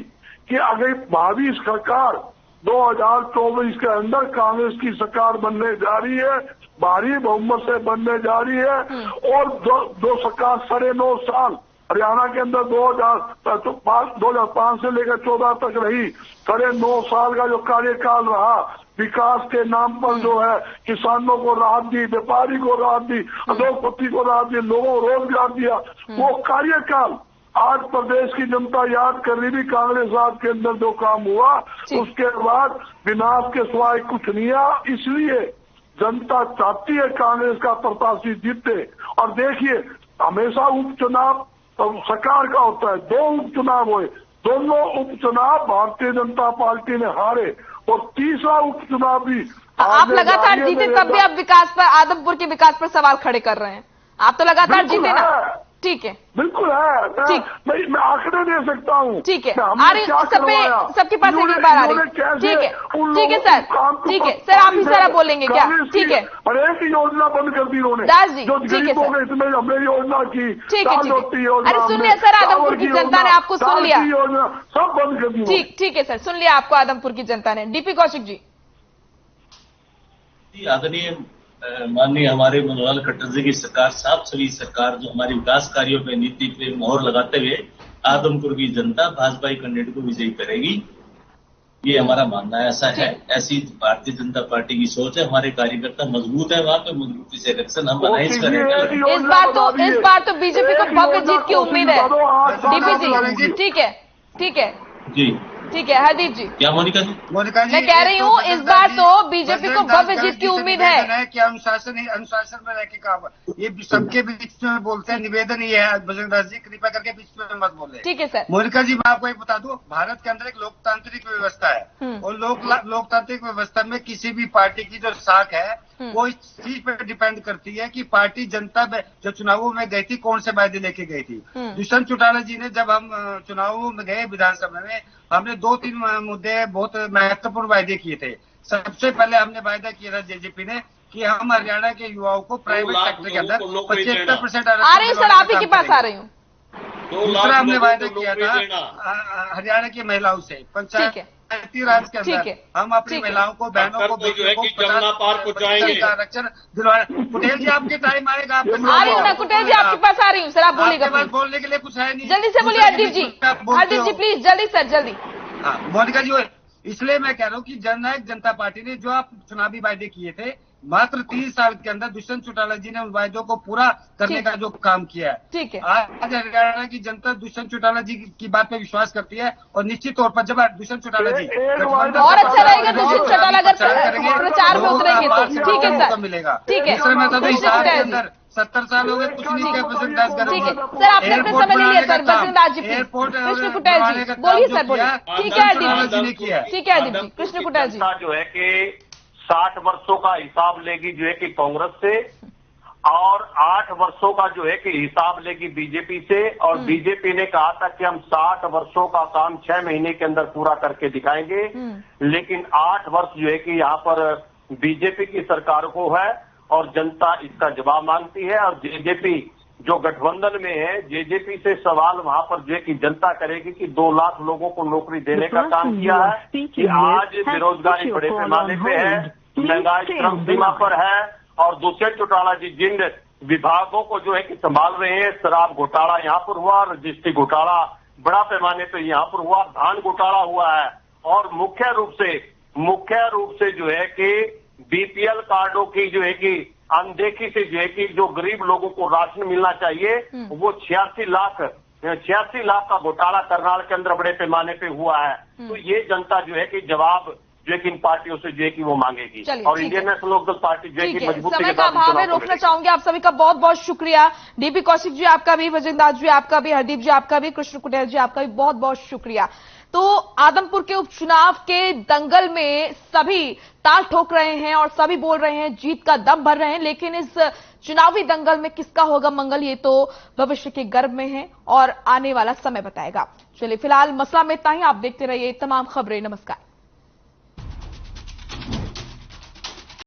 कि अगर भावी सरकार 2024 के अंदर कांग्रेस की सरकार बनने जा रही है, भारी बहुमत से बनने जा रही है, और दो सरकार 9.5 साल हरियाणा के अंदर 2005 से लेकर 14 तक रही, 9.5 साल का जो कार्यकाल रहा, विकास के नाम पर जो है किसानों को राहत दी, व्यापारी को राहत दी, उद्योगपति को राहत दी, लोगों को रोजगार दिया, वो कार्यकाल आज प्रदेश की जनता याद कर रही थी कांग्रेस राज के अंदर जो काम हुआ, उसके बाद विनाश के सिवाय कुछ नहीं है। इसलिए जनता चाहती है कांग्रेस का प्रत्याशी जीते। और देखिए, हमेशा उपचुनाव सरकार का होता है, 2 उपचुनाव हुए, दोनों उपचुनाव भारतीय जनता पार्टी ने हारे, और तीसरा उपचुनाव भी आप लगातार जीते, तब भी आप विकास पर, आदमपुर के विकास पर सवाल खड़े कर रहे हैं। आप तो लगातार जीते ना। ठीक है, बिल्कुल है। ठीक, मैं आंकड़े दे सकता हूँ। ठीक है, आ रही सबके पास एक बार आ रही। ठीक है, ठीक है सर, ठीक है सर, आप ही सारा बोलेंगे क्या? ठीक है, और एक योजना बंद कर दी उन्होंने, दास जी। जो ठीक है सर, इसमें हमने योजना की, ठीक है, अरे सुनिए सर, आदमपुर की जनता ने आपको सुन लिया, योजना सब बंद कर दी। ठीक, ठीक है सर, सुन लिया आपको आदमपुर की जनता ने। डीपी कौशिक जी। आदरणीय माननीय हमारे मनोहर खट्टर जी की सरकार, साफ छवि सरकार, जो हमारी विकास कार्यों पे, नीति पे मोहर लगाते हुए आदमपुर की जनता भाजपा कैंडिडेट को विजयी करेगी, ये हमारा मानना है। ऐसा है, ऐसी भारतीय जनता पार्टी की सोच है। हमारे कार्यकर्ता मजबूत है, वहां पे मजबूती से इलेक्शन हम अनाउंस करेंगे। इस बार तो बीजेपी को भव्य जीत की उम्मीद है। डीपी जी, ठीक है, ठीक है जी, ठीक है। हरदीप जी। क्या मोनिका जी? मैं कह रही हूँ, इस बार तो बीजेपी को भव्य जीत की उम्मीद है। कि अनुशासन में रह के काम, ये सबके बीच में बोलते हैं, निवेदन ये है बजरंगदास जी, कृपया करके बीच में मत बोले। ठीक है सर। मोनिका जी, मैं आपको एक बता दूं, भारत के अंदर एक लोकतांत्रिक व्यवस्था है, और लोकतांत्रिक व्यवस्था में किसी भी पार्टी की जो साख है वो इस चीज पर डिपेंड करती है कि पार्टी जनता जो चुनावों में गई थी कौन से वायदे लेके गई थी। दुष्यंत चौटाला जी ने, जब हम चुनावों में गए विधानसभा में, हमने 2-3 मुद्दे बहुत महत्वपूर्ण वायदे किए थे। सबसे पहले हमने वायदा किया था जेजेपी ने कि हम हरियाणा के युवाओं को प्राइवेट सेक्टर के अंदर 75% आ रही सर, आप ही के पास आ रही हूँ। दूसरा हमने वायदा किया था हरियाणा की महिलाओं से, पंचायती राज के अंदर हम अपनी महिलाओं को, बहनों को, बेटियों को 50% आरक्षण दिलवाना। कुटेल जी, आपके टाइम आएगा, आप आ रही हूँ ना कुटेल जी, आपके पास आ रही हूँ सर, आप बोलिएगा। बोलने के लिए कुछ है नहीं, जल्दी से बोलिए हरदीप जी। हरदीप जी प्लीज, जल्दी सर, जल्दी। हाँ मोनिका जी, इसलिए मैं कह रहा हूँ कि जननायक जनता पार्टी ने जो आप चुनावी वायदे किए थे, मात्र 30 साल के अंदर दुष्यंत चौटाला जी ने उन वायदों को पूरा करने का जो काम किया है। ठीक है। आज हरियाणा की जनता दुष्यंत चौटाला जी की बात पे विश्वास करती है, और निश्चित तौर पर जब दुष्यंत चौटाला जी और अच्छा रहेगा, दुष्यंत चौटाला अगर प्रचार में उतरेंगे तो। ठीक है सर, मिलेगा। ठीक है। के अंदर 70 साल हो गए, कुछ नहीं किया बजरंगदास गांधी। ठीक है सर, आपने अपना समय ले लिया सर। बजरंगदास जी, कृष्ण कुटेल जी बोलिए सर, बोलिए। ठीक है हरदीप जी, ठीक है हरदीप जी। कृष्ण कुटेल जी। जो है कि 60 वर्षों का हिसाब लेगी जो है कि कांग्रेस से, और 8 वर्षों का जो है कि हिसाब लेगी बीजेपी से। और बीजेपी ने कहा था कि हम 60 वर्षों का काम 6 महीने के अंदर पूरा करके दिखाएंगे, लेकिन 8 वर्ष जो है कि यहाँ पर बीजेपी की सरकार को है, और जनता इसका जवाब मांगती है। और जेजेपी जो गठबंधन में है, जेजेपी से सवाल वहां पर जो है कि जनता करेगी कि 2 लाख लोगों को नौकरी देने का काम किया है, कि आज बेरोजगारी बड़े पैमाने पे है, महंगाई श्रम सीमा पर है। और दुष्यंत चौटाला जी जिन विभागों को जो है कि संभाल रहे हैं, शराब घोटाला यहाँ पर हुआ, रजिस्ट्री घोटाला बड़ा पैमाने पर यहाँ पर हुआ, धान घोटाला हुआ है, और मुख्य रूप से जो है कि बीपीएल कार्डों की जो है कि अनदेखी से जो है कि जो गरीब लोगों को राशन मिलना चाहिए, वो 86 लाख का घोटाला करनाल के अंदर बड़े पैमाने पे हुआ है। तो ये जनता जो है कि जवाब जो है कि इन पार्टियों से जो है कि वो मांगेगी, और इंडियन नेशनल लोकदल पार्टी जो है कि मजबूती के साथ। समय का अभाव है, रोकना चाहूंगी। आप सभी का बहुत बहुत शुक्रिया। डीपी कौशिक जी आपका भी, बजरंगदास जी आपका भी, हरदीप जी आपका भी, कृष्ण कुटेल जी आपका भी बहुत बहुत शुक्रिया। तो आदमपुर के उपचुनाव के दंगल में सभी ताल ठोक रहे हैं और सभी बोल रहे हैं, जीत का दम भर रहे हैं, लेकिन इस चुनावी दंगल में किसका होगा मंगल, ये तो भविष्य के गर्भ में है और आने वाला समय बताएगा। चलिए फिलहाल मसला में इतना ही। आप देखते रहिए तमाम खबरें। नमस्कार।